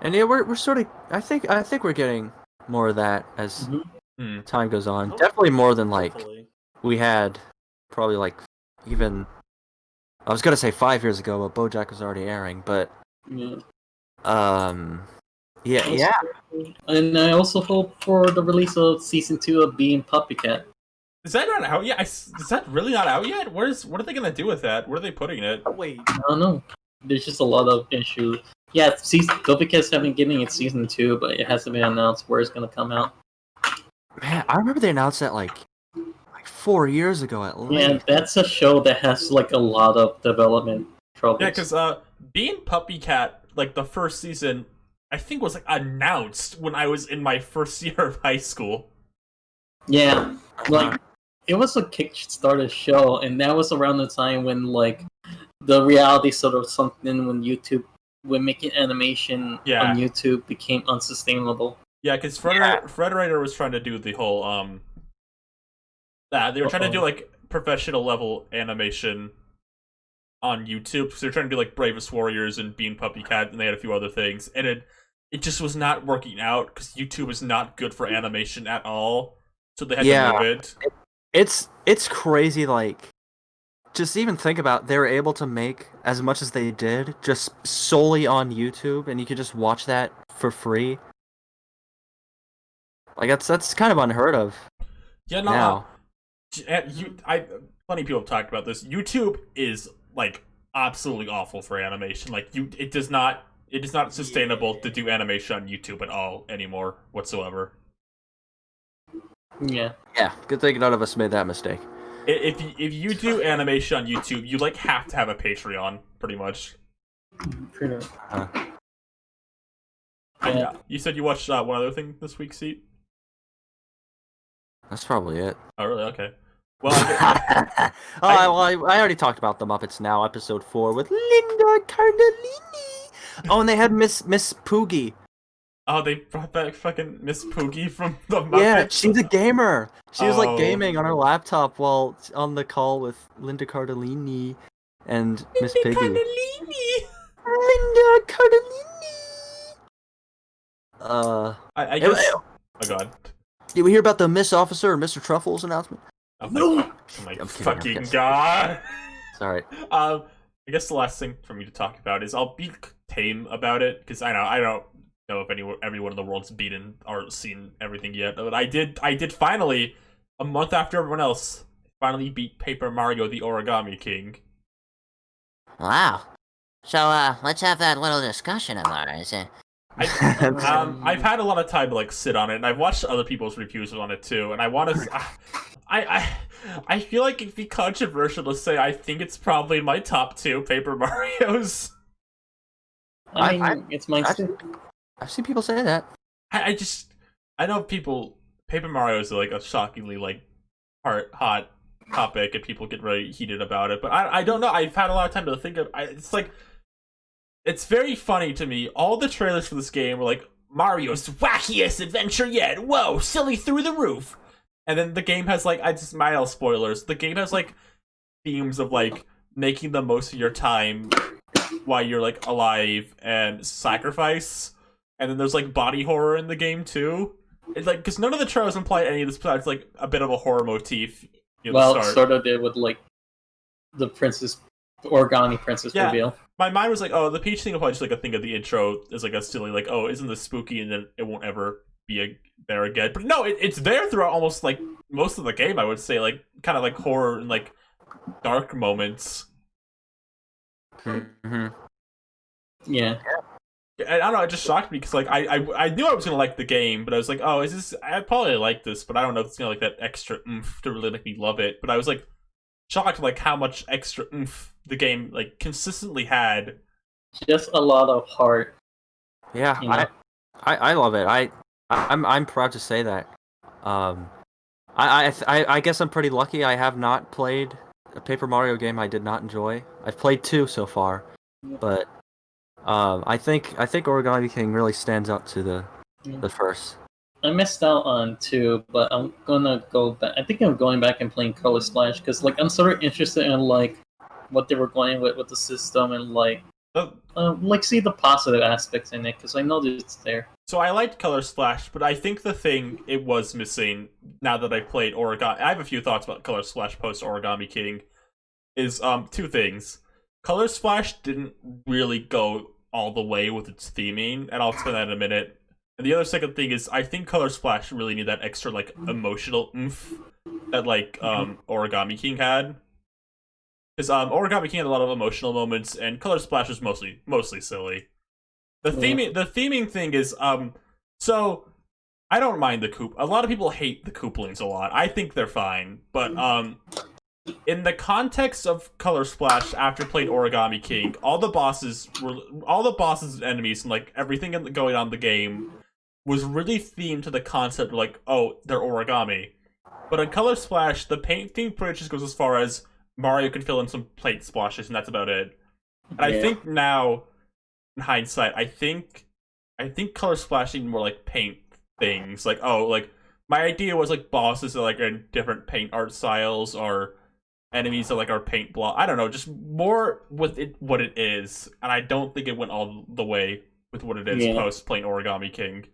And yeah, we're sort of I think we're getting more of that as time goes on. Definitely more than like we had probably like even I was gonna say 5 years ago, but BoJack was already airing. But yeah. And I also hope for the release of season 2 of Being Puppycat. Is that not out yet? Is that really not out yet? What are they gonna do with that? Where are they putting it? Wait, I don't know. There's just a lot of issues. Yeah, Puppycat's having getting its season 2, but it hasn't been announced where it's gonna come out. Man, I remember they announced that like 4 years ago at least. Yeah, that's a show that has like a lot of development troubles. Yeah, because Being Puppycat, like the first season, I think was like announced when I was in my first year of high school. Yeah, like it was a Kickstarter show, and that was around the time when like the reality sort of sunk in when making animation Yeah. on YouTube became unsustainable. Yeah, because Frederator was trying to do the whole they were trying to do like professional level animation on YouTube. So they're trying to do like Bravest Warriors and Bean Puppy Cat, and they had a few other things, and it just was not working out because YouTube is not good for animation at all. So they had to move it. It's crazy. Like, just even think about they were able to make as much as they did just solely on YouTube, and you could just watch that for free. Like that's kind of unheard of. Yeah, no. Now. Plenty of people have talked about this. YouTube is like absolutely awful for animation. Like it is not sustainable to do animation on YouTube at all anymore whatsoever. Yeah. Yeah, good thing none of us made that mistake. If you do animation on YouTube, you like have to have a Patreon, pretty much. Pretty much. Yeah. You said you watched one other thing this week, Seat? That's probably it. Oh, really? Okay. Well, I already talked about The Muppets Now, episode 4, with Linda Cardellini. Oh, and they had Miss Poogie. Oh, they brought back fucking Miss Poogie from the Muppets? Yeah, she's a gamer. She was like Oh. gaming on her laptop while on the call with Linda Cardellini and Miss Piggy. Linda Cardellini. I guess. Oh god. Did we hear about the Miss Officer and Mr. Truffles announcement? Oh my I'm kidding, fucking I'm kidding. god. Sorry. I guess the last thing for me to talk about is I'll be tame about it because I don't know if everyone in the world's beaten or seen everything yet. But I did finally, a month after everyone else, finally beat Paper Mario: The Origami King. Wow. So, let's have that little discussion of ours. I've had a lot of time to like sit on it, and I've watched other people's reviews on it too. And I want to, I feel like it'd be controversial to say I think it's probably my top 2 Paper Marios. I mean, it's mine too. I've seen people say that. I know Paper Mario is like a shockingly like hot topic, and people get really heated about it. But I don't know. I've had a lot of time to think of. It's like. It's very funny to me. All the trailers for this game were like, Mario's wackiest adventure yet. Whoa, silly through the roof. And then the game has like, mild spoilers. The game has like themes of like making the most of your time while you're like alive and sacrifice. And then there's like body horror in the game too. It's like, because none of the trailers imply any of this besides like a bit of a horror motif. Well, sort of did with like the Origami Princess reveal. My mind was like, oh, the Peach thing will probably just like a thing of the intro is like a silly like, oh, isn't this spooky? And then it won't ever be there again. But no, it's there throughout almost like most of the game. I would say like kind of like horror and like dark moments. Mm-hmm. Yeah. I don't know. It just shocked me because like I knew I was gonna like the game, but I was like, oh, is this? I probably like this, but I don't know if it's gonna like that extra oomph to really make me love it. But I was like shocked like how much extra oomph the game like consistently had. Just a lot of heart. Yeah, you know? I love it. I'm proud to say that. I guess I'm pretty lucky. I have not played a Paper Mario game I did not enjoy. I've played 2 so far, but I think Origami King really stands up to the first. I missed out on 2, but I'm gonna go back. I think I'm going back and playing Color Splash because like I'm sort of interested in like what they were going with the system and like see the positive aspects in it because I know that it's there. So I liked Color Splash, but I think the thing it was missing now that I played Origami, I have a few thoughts about Color Splash post Origami King, is 2 things. Color Splash didn't really go all the way with its theming, and I'll explain that in a minute. And the other second thing is I think Color Splash really needed that extra like emotional oomph that like Origami King had. Because Origami King had a lot of emotional moments, and Color Splash was mostly silly. The theming thing is so I don't mind the Koop. A lot of people hate the Koopalings a lot. I think they're fine, but in the context of Color Splash, after playing Origami King, all the bosses and enemies and like everything going on in the game was really themed to the concept of like, oh, they're origami. But in Color Splash, the paint theme pretty much just goes as far as Mario can fill in some paint splashes, and that's about it. And I think now, in hindsight, I think Color Splash needed more like paint things. Like, oh, like my idea was like bosses that like are in different paint art styles, or enemies that like are paint block. I don't know, just more with it what it is. And I don't think it went all the way with what it is post playing Origami King.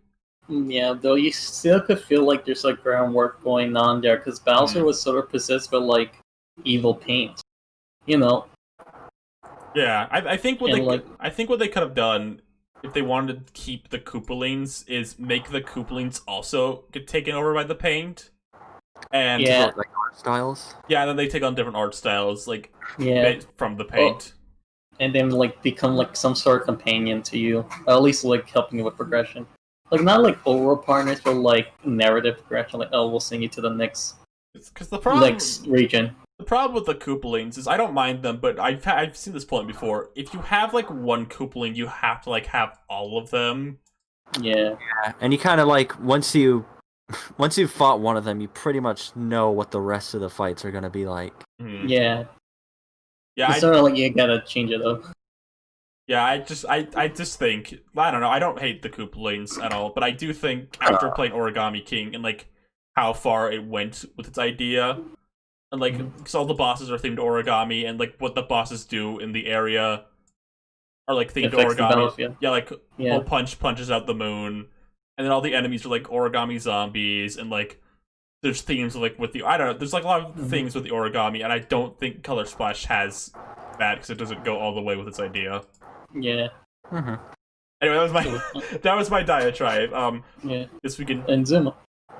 Yeah, though you still could feel like there's like groundwork going on there, because Bowser was sort of possessed by like evil paint, you know. Yeah, I think what And, what they could have done if they wanted to keep the Koopalings is make the Koopalings also get taken over by the paint, and Yeah. Like art styles. yeah, and then they take on different art styles like Yeah, from the paint. and then like become like some sort of companion to you, or at least like helping you with progression. Like not like overall partners, but like narrative progression. Like, oh, we'll send you to the next Because the problem region. The problem with the Koopalings is I don't mind them, but I've seen this point before. If you have like one Koopaling, you have to like have all of them. Yeah. Yeah, and you kind of like once you've fought one of them, you pretty much know what the rest of the fights are gonna be like. Yeah. Yeah, It's sort of like you gotta change it up. yeah. I just think I don't know. I don't hate the Koopalings at all, but I do think after playing Origami King and like how far it went with its idea, and like because all the bosses are themed to origami, and like what the bosses do in the area are like themed to Affects the origami. battlefield. Yeah, like Yeah. Punch punches out the moon, and then all the enemies are like origami zombies, and like there's themes like with the I don't know. There's like a lot of things with the origami, and I don't think Color Splash has that because it doesn't go all the way with its idea. Yeah. Anyway, that was my diatribe. Yeah. Guess we can And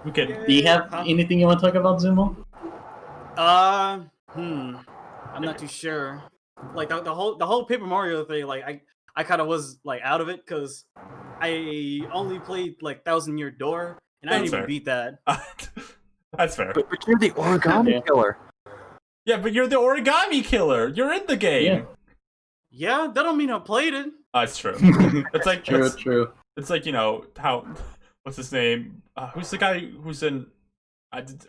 we can. do you have anything you want to talk about, Zumo? I'm not too sure. Like the whole Paper Mario thing, like I kind of was like out of it because I only played like Thousand Year Door, and I didn't even fair. beat that. That's fair. But you're the origami Yeah. killer. Yeah, but you're the origami killer. You're in the game. Yeah, that don't mean I played it. That's true. It's like True. It's like, you know, how what's his name? Who's the guy who's in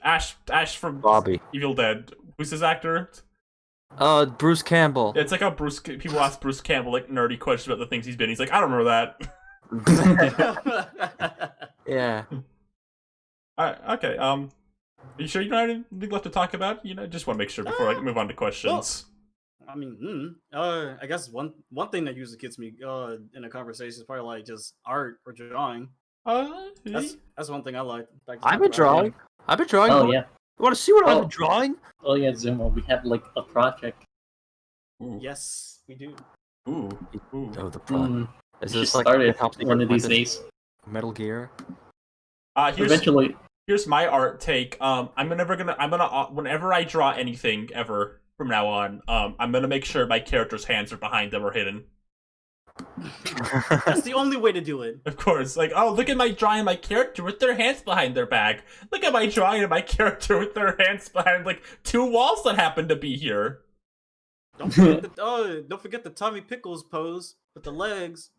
Ash from Bobby. Evil Dead? Who's his actor? Bruce Campbell. It's like how people ask Bruce Campbell like nerdy questions about the things he's been. He's like, I don't remember that. Yeah. Okay. Are you sure you don't have anything left to talk about? You know, just want to make sure before I move on to questions. I mean, I guess one thing that usually gets me in a conversation is probably like just art or drawing. That's one thing I like. to I've talk been about. drawing. I've been drawing. Oh yeah. You want to see what I've Oh. been drawing? Oh yeah, Zumo. We have like a project. Ooh. Yes, we do. Ooh. Ooh. Oh, the plot. Mm, Is we this should like start it top secret one of these weapons? days. Metal Gear? Eventually. Here's my art take. I'm gonna whenever I draw anything ever from now on, I'm gonna make sure my character's hands are behind them or hidden. That's the only way to do it. Of course, like, oh, look at my drawing of my character with their hands behind their back. Look at my drawing of my character with their hands behind like two walls that happen to be here. Don't forget the Tommy Pickles pose with the legs.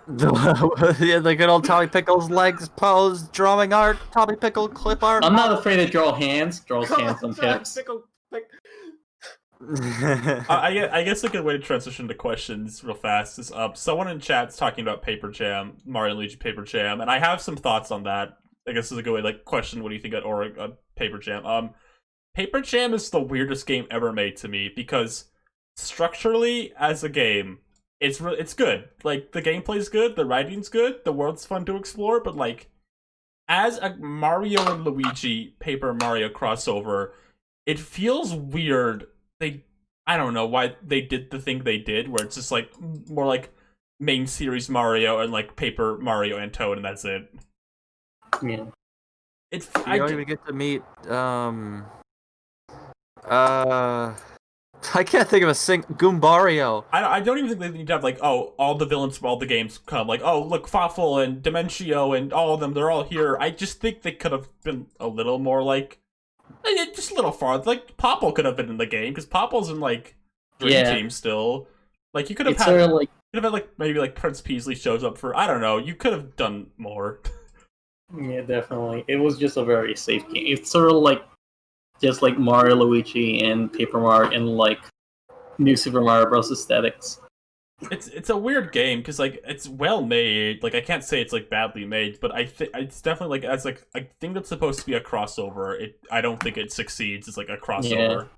Yeah, the good old Tommy Pickles legs pose, drawing art, Tommy Pickle clip art. I'm not afraid to draw hands. Draws hands on tips. I guess a good way to transition to questions real fast is someone in chat's talking about Paper Jam, Mario and Luigi Paper Jam, and I have some thoughts on that. I guess is a good way to like question what do you think of Paper Jam. Paper Jam is the weirdest game ever made to me because structurally as a game, it's good. Like the gameplay's good, the writing's good, the world's fun to explore, but like as a Mario and Luigi Paper Mario crossover, it feels weird. I don't know why they did the thing they did, where it's just like more like main series Mario and like Paper Mario and Toad, and that's it. Yeah. It's You don't even get to meet I can't think of a Goombario. I don't even think they need to have like, oh, all the villains from all the games come, like, oh, look, Fawful and Dimentio and all of them, they're all here. I just think they could have been a little more like Just a little farther. Like Popple could have been in the game because Popple's in like Dream Yeah. Team still. Like you could have It's had, sort of like could have had like maybe like Prince Peasley shows up for, I don't know. You could have done more. yeah, definitely. It was just a very safe game. It's sort of like just like Mario, Luigi, and Paper Mario, and like New Super Mario Bros. Aesthetics. It's a weird game because like it's well made. Like I can't say it's like badly made, but I think it's definitely like as like a thing that's supposed to be a crossover. I don't think it succeeds as like a crossover.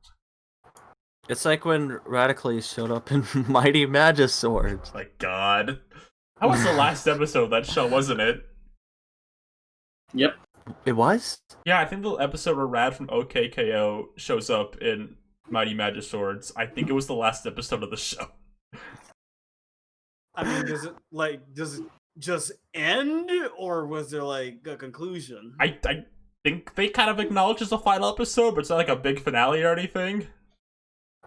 It's like when Radically showed up in Mighty Magisword. My God, that was the last episode of that show, wasn't it? Yep. It was? Yeah, I think the episode where Rad from OKKO shows up in Mighty Magiswords. I think it was the last episode of the show. I mean, does it just end, or was there like a conclusion? I think they kind of acknowledge it's a final episode, but it's not like a big finale or anything.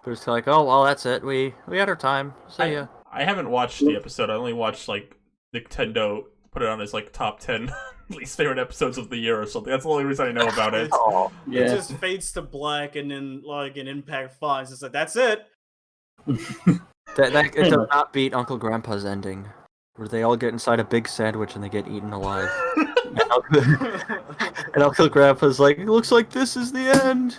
But it's like, oh, well, that's it. We had our time. See ya. I haven't watched the episode. I only watched like Nintendo put it on his like top 10 least favorite episodes of the year or something. That's the only reason I know about it. Oh. It Yeah. just fades to black, and then like an Impact 5, it's like that's it. It does not beat Uncle Grandpa's ending, where they all get inside a big sandwich and they get eaten alive. And Uncle Grandpa's like, it looks like this is the end.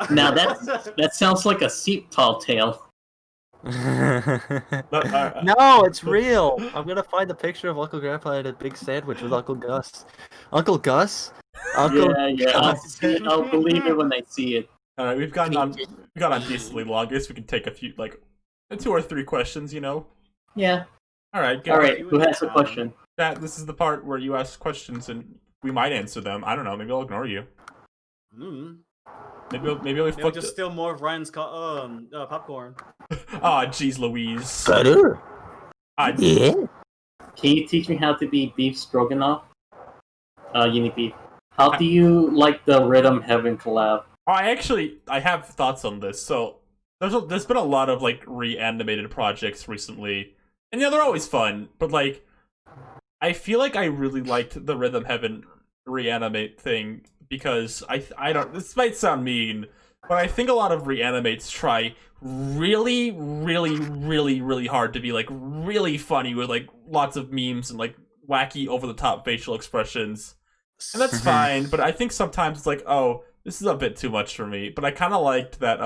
Now that sounds like a seat tall tale. No, it's real. I'm gonna find a picture of Uncle Grandpa and a big sandwich with Uncle Gus. Uncle Gus? Uncle Yeah. I'll believe it when I see it. All right, we've gone on decently long. I guess we can take a few, like, 2 or 3 questions, you know? Yeah. All right, All right. Who has a question? This is the part where you ask questions and we might answer them. I don't know. Maybe I'll ignore you. Maybe I'll They'll fuck just steal more of Ryan's popcorn. Ah, jeez Louise. Butter? Ah, Yeah. Can you teach me how to be beef stroganoff? Uni beef. How do you like the Rhythm Heaven collab? I have thoughts on this. So there's been a lot of like reanimated projects recently, and yeah, they're always fun. But like, I feel like I really liked the Rhythm Heaven reanimate thing because I don't. This might sound mean, but I think a lot of reanimates try really, really, really, really hard to be like really funny with like lots of memes and like wacky over the top facial expressions. And that's fine, but I think sometimes it's like, oh, this is a bit too much for me. But I kind of liked that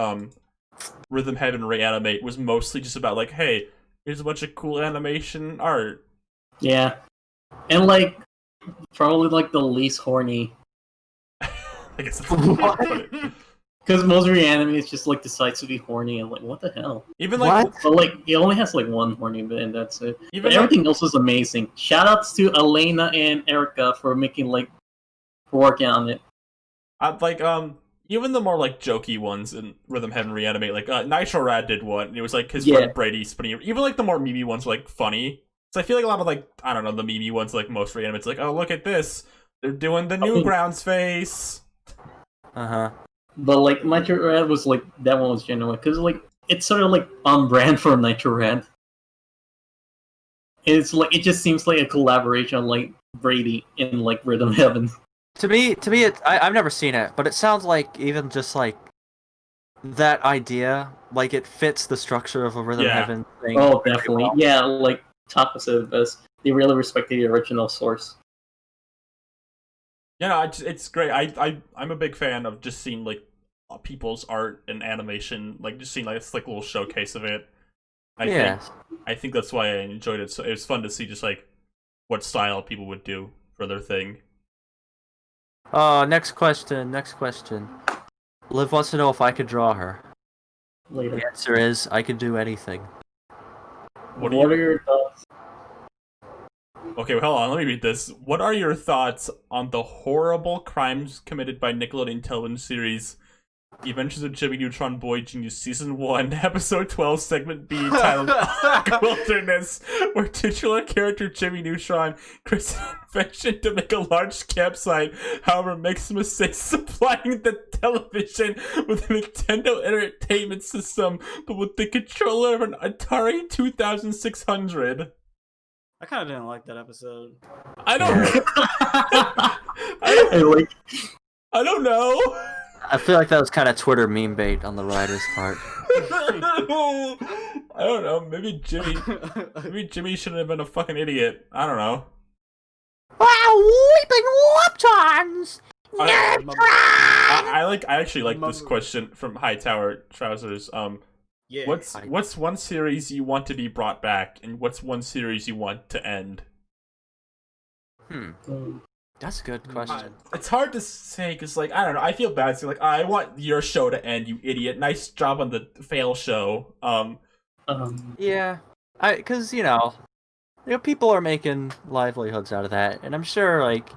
Rhythm Heaven Reanimate was mostly just about like, hey, here's a bunch of cool animation art. Yeah. And like, probably like the least horny. I guess that's the way to put it. Because most reanimates just like decides to be horny and like, what the hell? Even like, But like, it only has like one horny bit and that's it. even But like, everything else was amazing. Shoutouts to Elena and Erica for making like, for working on it. even the more like jokey ones in Rhythm Heaven Reanimate, like Nitro Rad did one, and it was like his Yeah. friend Brady spinning. Even like the more memey ones were like funny. So I feel like a lot of like, I don't know, the memey ones like most reanimates like, oh look at this, they're doing the Newgrounds face. Uh-huh. But like, Nitro Red was like, that one was genuine. Because like, it's sort of like on brand for Nitro Red. It's like, it just seems like a collaboration on like Brady in like Rhythm Heaven. To me, I've never seen it, but it sounds like even just like that idea, like it fits the structure of a Rhythm Yeah. Heaven thing. Oh, very definitely. well. Yeah, like Taco said it best. They really respected the original source. Yeah, no, it's great. I'm a big fan of just seeing like people's art and animation, like just seeing like it's like a little showcase of it. I think that's why I enjoyed it. So it was fun to see just like what style people would do for their thing. Next question. Liv wants to know if I could draw her. Later. The answer is I could do anything. What What are are your thoughts? Okay, well, hold on. Let me read this. What are your thoughts on the horrible crimes committed by Nickelodeon television series The Adventures of Jimmy Neutron Boy Genius Season 1, Episode 12, Segment B, titled Ark Wilderness, where titular character Jimmy Neutron creates an invention to make a large campsite, however makes mistakes supplying the television with a Nintendo Entertainment System, but with the controller of an Atari 2600? I kind of didn't like that episode. I don't I like, I don't know. I feel like that was kind of Twitter meme bait on the writer's part. I don't know. Maybe Jimmy shouldn't have been a fucking idiot. I don't know. Wow, weeping whoop-tons! I actually like this question from Hightower Trousers. Yeah. What's one series you want to be brought back, and what's one series you want to end? That's a good question. It's hard to say because, like, I don't know. I feel bad. So, like, I want your show to end, you idiot. Nice job on the fail show. Yeah, because people are making livelihoods out of that, and I'm sure, like,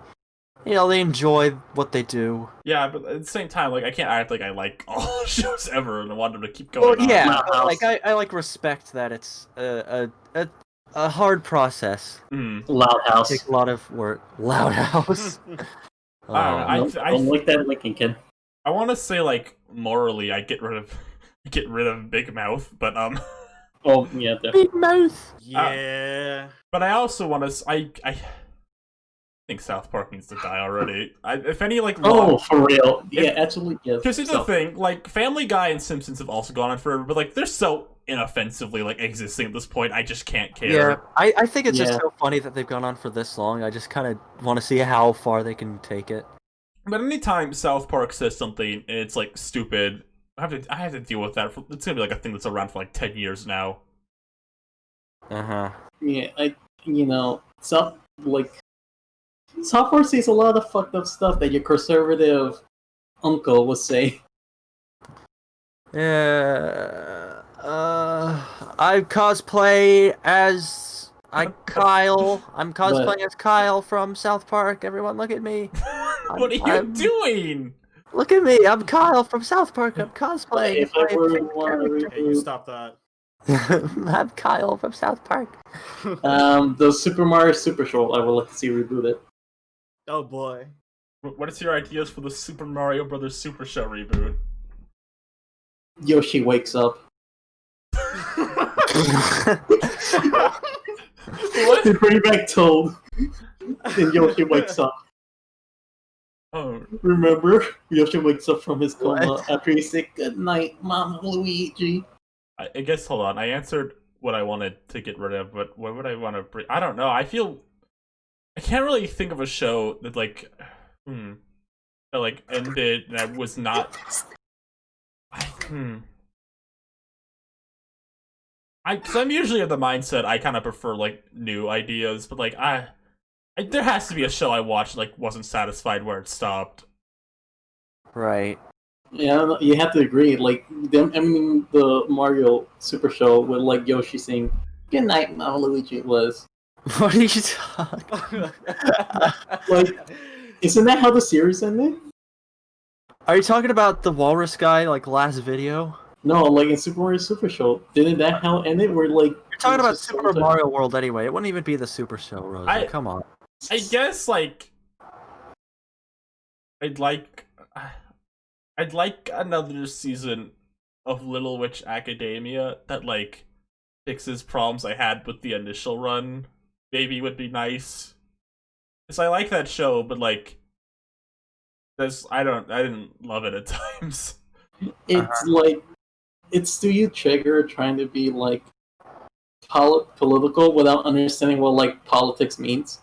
they enjoy what they do. Yeah, but at the same time, like, I can't act like I like all shows ever and I want them to keep going. Well, yeah, on. like I like respect that it's a hard process. Loud House. Takes a lot of work. Loud House. I don't like that Lincoln kid. I want to say, like, morally, I get rid of Big Mouth, but Oh yeah, definitely. Big Mouth. Yeah. But I also want to. I think South Park needs to die already. If any, like, For real. Yeah, absolutely. Yes. Because here's the thing, like, Family Guy and Simpsons have also gone on forever, but, like, they're so inoffensively, like, existing at this point, I just can't care. Yeah, I think it's just so funny that they've gone on for this long. I just kind of want to see how far they can take it. But anytime South Park says something and it's, like, stupid, I have to deal with that. It's gonna be, like, a thing that's around for, like, 10 years now. Uh-huh. Yeah, South Park says a lot of fucked up stuff that your conservative uncle would say. Yeah. I cosplay as Kyle. I'm cosplaying as Kyle from South Park. Everyone, look at me. What are you doing? Look at me. I'm Kyle from South Park. I'm cosplaying. If I were favorite one Hey, you stop that. I'm Kyle from South Park. the Super Mario Super Show, I would like to see rebooted. Oh boy. What is your ideas for the Super Mario Brothers Super Show reboot? Yoshi wakes up. What? They bring back Toad. Then Yoshi wakes up. Oh, Remember? Yoshi wakes up from his coma What? after he said, "Good night, Mama Luigi." I guess, hold on. I answered what I wanted to get rid of, but what would I want to bring? I don't know. I can't really think of a show that, like, that, like, ended and I was not. Cause I'm usually of the mindset I kind of prefer, like, new ideas, but, like, there has to be a show I watched, like, wasn't satisfied where it stopped. Right. Yeah, you have to agree. Like, the Mario Super Show with, like, Yoshi saying, "Good night, Mama Luigi," was What are you talking? like, isn't that how the series ended? Are you talking about the walrus guy, like, last video? No, like in Super Mario Super Show, didn't that how it ended? Where, like, You're talking about Super Mario World anyway. It wouldn't even be the Super Show, Rosie. Come on. I guess, like, I'd like another season of Little Witch Academia that, like, fixes problems I had with the initial run. Maybe would be nice. Cause I like that show, but, like, I didn't love it at times. It's like, it's Studio Trigger trying to be, like, political without understanding what, like, politics means.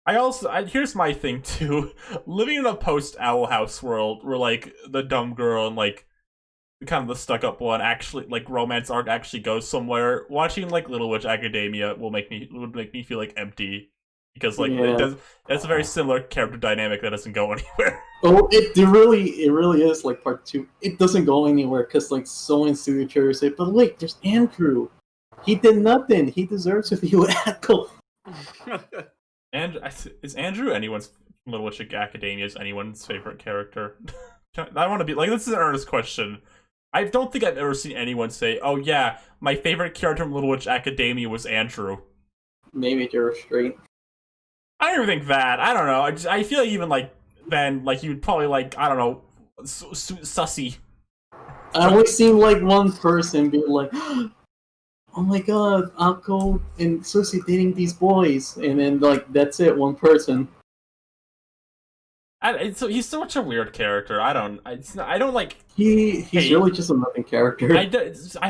Here's my thing too. Living in a post-Owl House world where, like, the dumb girl and, like, kind of the stuck-up one actually, like, romance arc actually goes somewhere. Watching, like, Little Witch Academia would make me feel, like, empty. Because, like, it's a very similar character dynamic that doesn't go anywhere. Oh, it really is, like, part 2. It doesn't go anywhere because, like, someone in Studio Trigger say, "But wait, there's Andrew. He did nothing. He deserves to be with Echo." And is Andrew Little Witch Academia's anyone's favorite character? I want to be like, this is an earnest question. I don't think I've ever seen anyone say, "Oh yeah, my favorite character from Little Witch Academia was Andrew." Maybe you're straight. I don't even think that. I don't know. I feel like even, like, then, like, you would probably, like, I don't know, Sussy. I only seen, like, one person be like, "Oh my god, Akko and Susie dating these boys," and then, like, that's it, one person. He's such a weird character. I don't like. He's Hey. really just a nothing character. I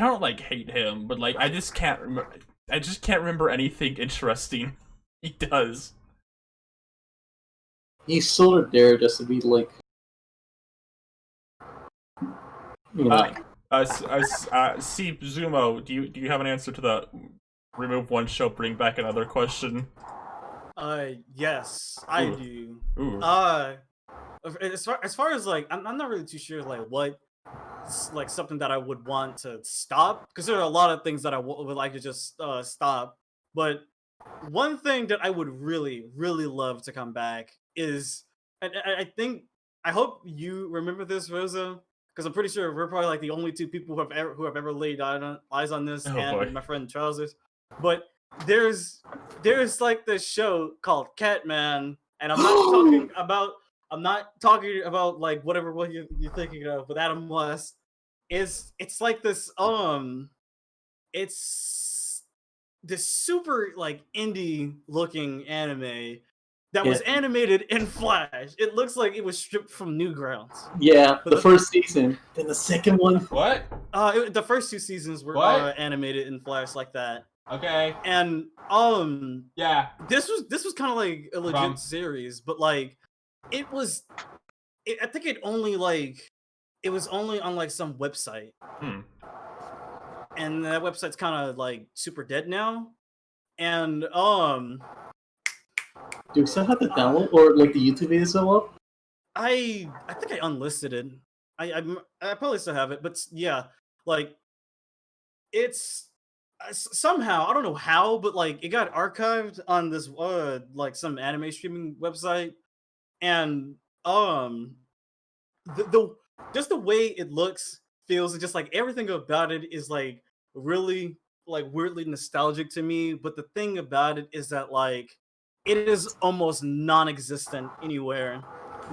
don't like hate him, but like I just can't remember anything interesting he does. He's sort of there just to be like, you know. See Zumo, do you have an answer to the remove one show, bring back another question? Yes, I Ooh. do. Ooh. As far as like, I'm not really too sure like what like something that I would want to stop, because there are a lot of things that I would like to just stop. But one thing that I would really love to come back is, and I hope you remember this, Rosa, because I'm pretty sure we're probably like the only two people who have ever laid eyes on this, Oh, and boy. my friend Trousers. But there's like this show called Catman, and I'm not talking about like whatever one you're thinking of with Adam West. It's like this it's this super like indie looking anime that was Yeah. animated in Flash. It looks like it was stripped from Newgrounds. Yeah, But the the- first season. Then the second one. What? The first 2 seasons were What? animated in Flash like that. Okay. And Yeah. this was kind of like a legit Wrong. series, but like I think it was only on like some website, Hmm. and that website's kind of like super dead now. And Do we still have the download or like the YouTube video still up? I think I unlisted it. I probably still have it, but yeah, like it's somehow, I don't know how, but like it got archived on this like some anime streaming website, and the just the way it looks, feels, and just like everything about it is like really like weirdly nostalgic to me. But the thing about it is that like it is almost non-existent anywhere.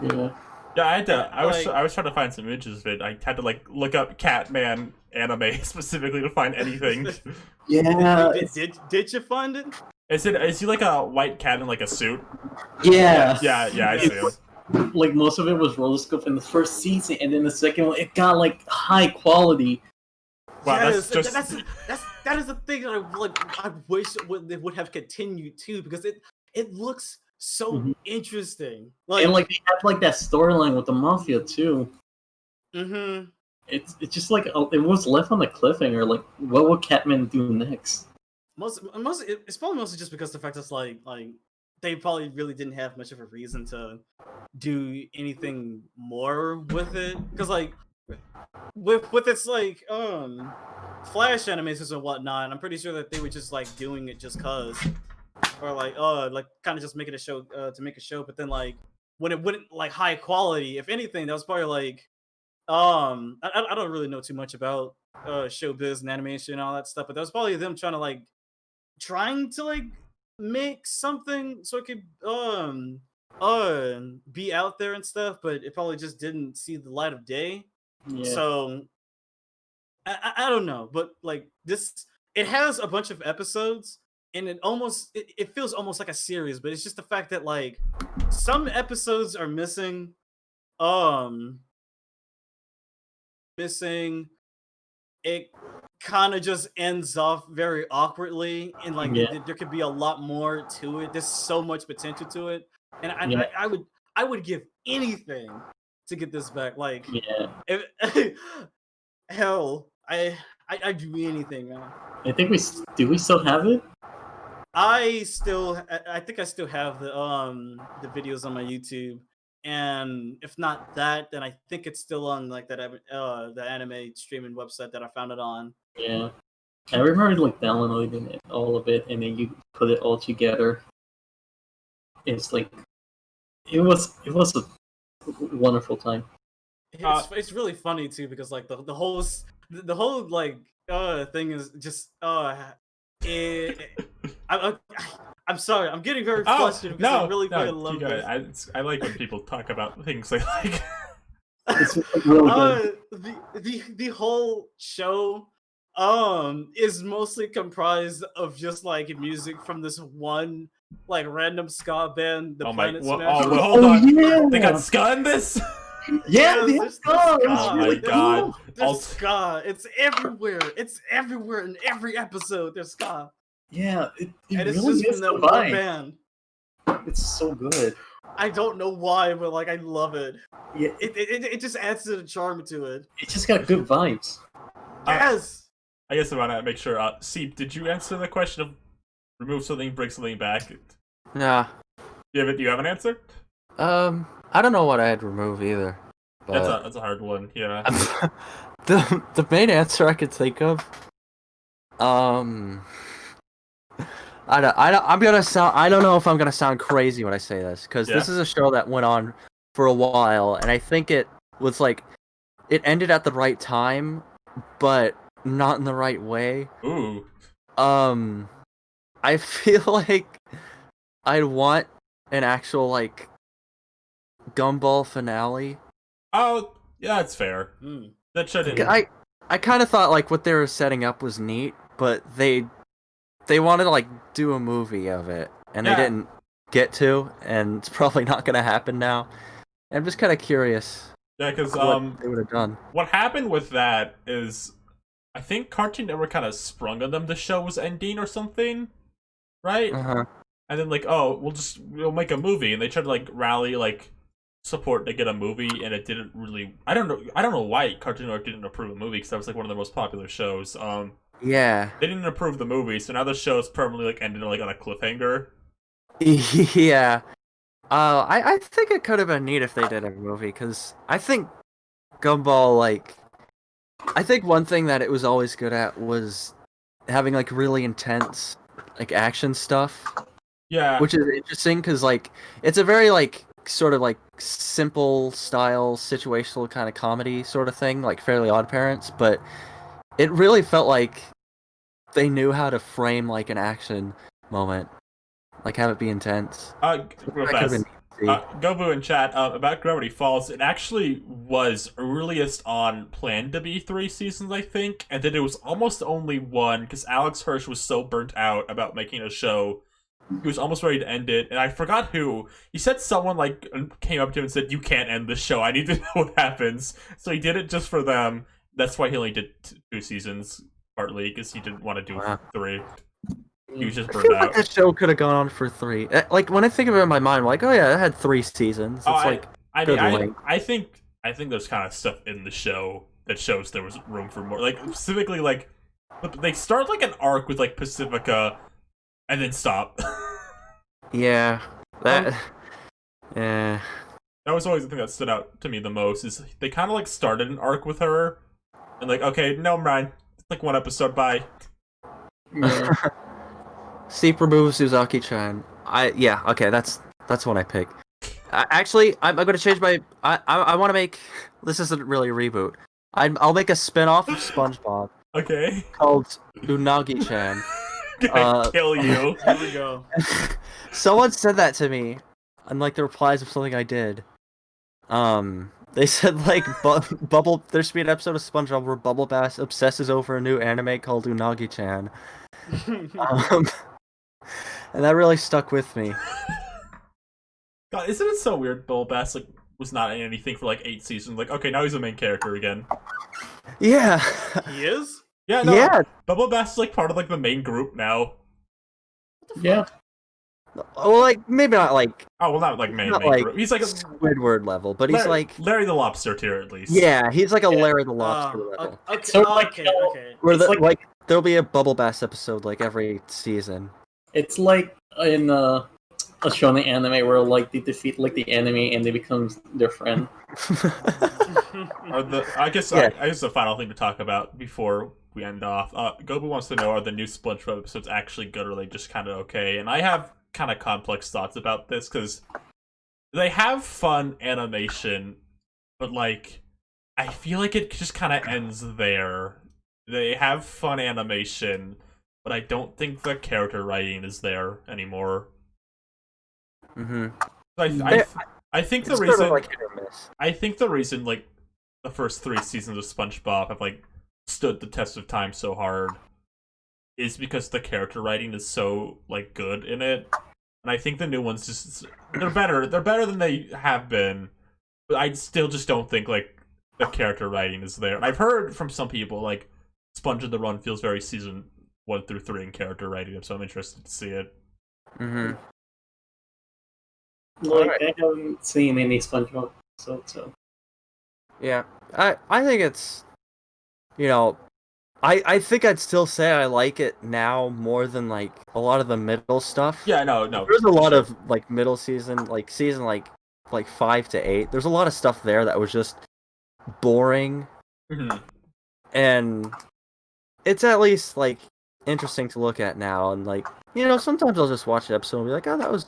Yeah. Yeah, I had to. I was Like- trying to find some images of it. I had to like look up Catman anime specifically to find anything. Yeah. Did you find it? Is he like a white cat in like a suit? Yeah. Yeah, I see him. Like most of it was roller scope in the first season, and then the second one it got like high quality. Wow, Yes, that's just that is the thing that I wish they would have continued too, because it looks so Mhm. interesting. And like they had like that storyline with the mafia too. mm-hmm. It's just like it was left on the cliffhanger. Like, what will Catman do next? It's probably mostly just because the fact that's like they probably really didn't have much of a reason to do anything more with it, because like with its like Flash animations and whatnot, I'm pretty sure that they were just like doing it just cause, or like kind of just making a show to make a show. But then like when it wouldn't like high quality, if anything, that was probably like I don't really know too much about showbiz and animation and all that stuff, but that was probably them trying to like make something so it could be out there and stuff, but it probably just didn't see the light of day. Yeah. So I don't know, but like this, it has a bunch of episodes, and it feels almost like a series, but it's just the fact that like some episodes are missing it kind of just ends off very awkwardly, and like Yeah. there could be a lot more to it. There's so much potential to it, and Yeah. I would give anything to get this back. Like Yeah. if, hell, I'd do anything, man. I think we still have it? I think I still have the videos on my YouTube, and if not that, then I think it's still on like that the anime streaming website that I found it on. Yeah. I remember like downloading it, all of it, and then you put it all together. It's like it was a wonderful time. It's really funny too, because like the whole like thing is just I'm sorry, I'm getting very Oh flustered because I really fucking you love got this. it. I like when people talk about things they like. It's really good. The whole show is mostly comprised of just like music from this one like random ska band, the Oh my! Planet Well, Smashers. well, hold on. yeah, They got ska in this. yeah, Yes, the it's ska. the It was ska. Oh my really God. cool. There's ska. It's everywhere. It's everywhere in every episode. There's ska, Yeah, it and it's really just is from that the one vibe. band. It's so good. I don't know why, but like I love it. Yeah, It just adds to the charm to it. it just got good vibes. Yes. I guess I want to make sure. Seep, did you answer the question of remove something, bring something back? Do Nah. do you have an answer? I don't know what I'd remove either. But That's a hard one. Yeah. the main answer I could think of, I'm gonna sound. I don't know if I'm gonna sound crazy when I say this, because this is a show that went on for a while, and I think it was like, it ended at the right time, but not in the right way. Ooh. I feel like I'd want an actual like Gumball finale. Oh, yeah, that's fair. Hmm. That shouldn't. I kind of thought like what they were setting up was neat, but they wanted to like do a movie of it, and Yeah. they didn't get to, and it's probably not gonna happen now. I'm just kind of curious Yeah, because what they would have done. what happened with that is, I think Cartoon Network kind of sprung on them the show was ending or something, right? Uh-huh. And then like, oh, we'll make a movie, and they tried to like rally like support to get a movie, and it didn't really. I don't know why Cartoon Network didn't approve a movie, because that was like one of the most popular shows. Yeah. They didn't approve the movie, so now the show's permanently like ended like on a cliffhanger. Yeah. I think it could have been neat if they did a movie, because I think Gumball, like, I think one thing that it was always good at was having like really intense like action stuff, Yeah. which is interesting because like it's a very like sort of like simple style situational kind of comedy sort of thing, like Fairly Odd Parents, but it really felt like they knew how to frame like an action moment, like have it be intense. Real That could have fast. been neat to see. Gobu in chat about Gravity Falls. It actually was earliest on planned to be 3 seasons, I think, and then it was almost only 1 because Alex Hirsch was so burnt out about making a show. He was almost ready to end it, and I forgot who. He said someone like came up to him and said, "You can't end the show. I need to know what happens." So he did it just for them. That's why he only did 2 seasons, partly because he didn't want to do Wow. 3. He was just I burned feel like out. this show could have gone on for 3. Like when I think of it in my mind, I'm like, oh yeah, it had 3 seasons. It's like I good mean, length. I think there's kind of stuff in the show that shows there was room for more. Like specifically, like they start like an arc with like Pacifica, and then stop. Yeah, that. Yeah. That was always the thing that stood out to me the most. Is they kind of like started an arc with her, and like, okay, no, mind, it's like 1 episode, bye. Yeah. Seep removes Uzaki-chan. Okay, that's one I pick. Actually, I'm gonna change my. I want to make. This isn't really a reboot. I'll make a spin-off of SpongeBob Okay, called Unagi-chan. gonna kill you. Here we go. Someone said that to me, on like the replies of something I did. They said like Bubble. There should be an episode of SpongeBob where Bubble Bass obsesses over a new anime called Unagi-chan. And that really stuck with me. God, isn't it so weird? Bill Bass like was not in anything for like 8 seasons. Like, okay, now he's the main character again. Yeah. He is? Yeah, no, Yeah. Bubble Bass is like part of like the main group now. Yeah. Well, like maybe not like Oh well, not like main not like group. He's like a Squidward level, but he's like Larry the Lobster tier at least. yeah, he's like a Larry the Lobster level. Okay, Sort of like, okay, okay. Where it's the, like- like there'll be a Bubble Bass episode like every season. It's like in a shonen anime where like they defeat like the enemy and they become their friend. I guess Yeah. I guess the final thing to talk about before we end off. Gobu wants to know, are the new SpongeBob episodes actually good, or are they just kind of okay? And I have kind of complex thoughts about this because they have fun animation, but like I feel like it just kind of ends there. They have fun animation, but I don't think the character writing is there anymore. Mm-hmm. I think the It's reason sort of like hit or miss. I think the reason like the first 3 seasons of SpongeBob have like stood the test of time so hard is because the character writing is so like good in it. and I think the new ones they're better. They're better than they have been, but I still just don't think like the character writing is there. And I've heard from some people like Sponge in the Run feels very season 1 through 3 in character writing, so I'm interested to see it. Mm-hmm. Like, Alright. I haven't seen any SpongeBob episodes, so. Yeah, I think it's, you know, I think I'd still say I like it now more than like a lot of the middle stuff. Yeah, no. There's a lot of like middle season, like season like 5 to 8. There's a lot of stuff there that was just boring, Mhm. and it's at least like interesting to look at now. And like, you know, sometimes I'll just watch the episode and be like, oh, that was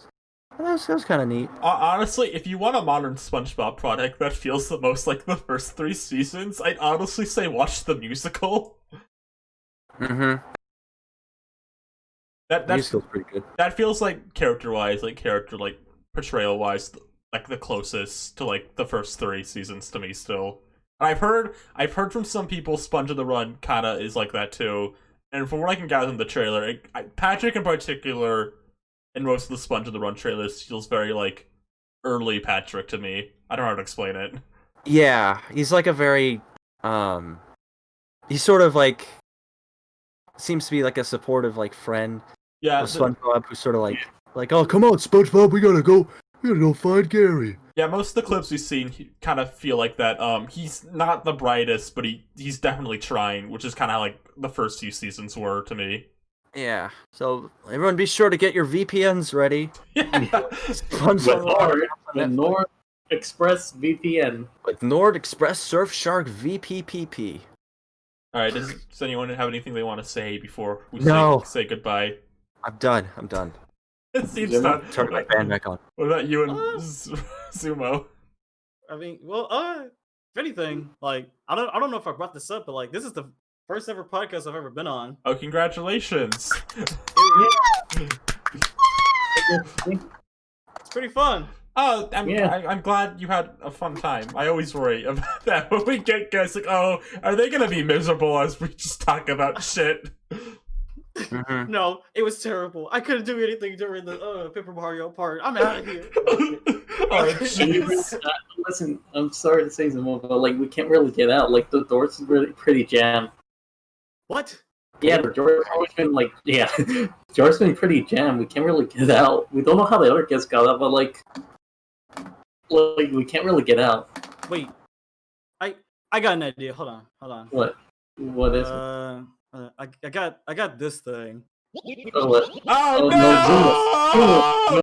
kind of neat. Honestly, if you want a modern SpongeBob product that feels the most like the first 3 seasons, I'd honestly say watch the musical. Mm-hmm. That Musical's pretty good. that feels like character-wise, like portrayal-wise, like the closest to like the first 3 seasons to me still. And I've heard from some people Sponge on the Run kinda is like that too. And from what I can gather in the trailer, Patrick in particular, in most of the Sponge on the Run trailers, feels very like early Patrick to me. I don't know how to explain it. Yeah, he's like a very he's sort of like seems to be like a supportive like friend Yeah, of SpongeBob, who's sort of like, oh, come on, SpongeBob, we gotta go find Gary. yeah. Most of the clips we've seen kind of feel like that. He's not the brightest, but he's definitely trying, which is kind of like the first few seasons were to me. Yeah, so everyone be sure to get your VPNs ready. Yeah. Sponge With on the Run the Nord Express VPN. with Nord Express Surfshark VPPP. All right. Does anyone have anything they want to say before we No. say goodbye? I'm done. It seems Yeah, not. Turn my fan back on. What about you and Sumo? I mean, well, if anything, like I don't know if I brought this up, but like this is the first ever podcast I've ever been on. Oh, congratulations! It's pretty fun. Oh, Yeah. I'm glad you had a fun time. I always worry about that when we get guests like, oh, are they gonna be miserable as we just talk about shit? Mhm. No, it was terrible. I couldn't do anything during the Paper Mario part. I'm out of here. Oh, jeez. Listen, I'm sorry to say something, but like we can't really get out. Like the doors is really pretty jammed. What? Yeah, the door's always been like door's been pretty jammed. We can't really get out. We don't know how the other guests got out, but like we can't really get out. Wait, I got an idea. Hold on. What? What is it? I got this thing. Oh, what? Oh, Oh, no! no,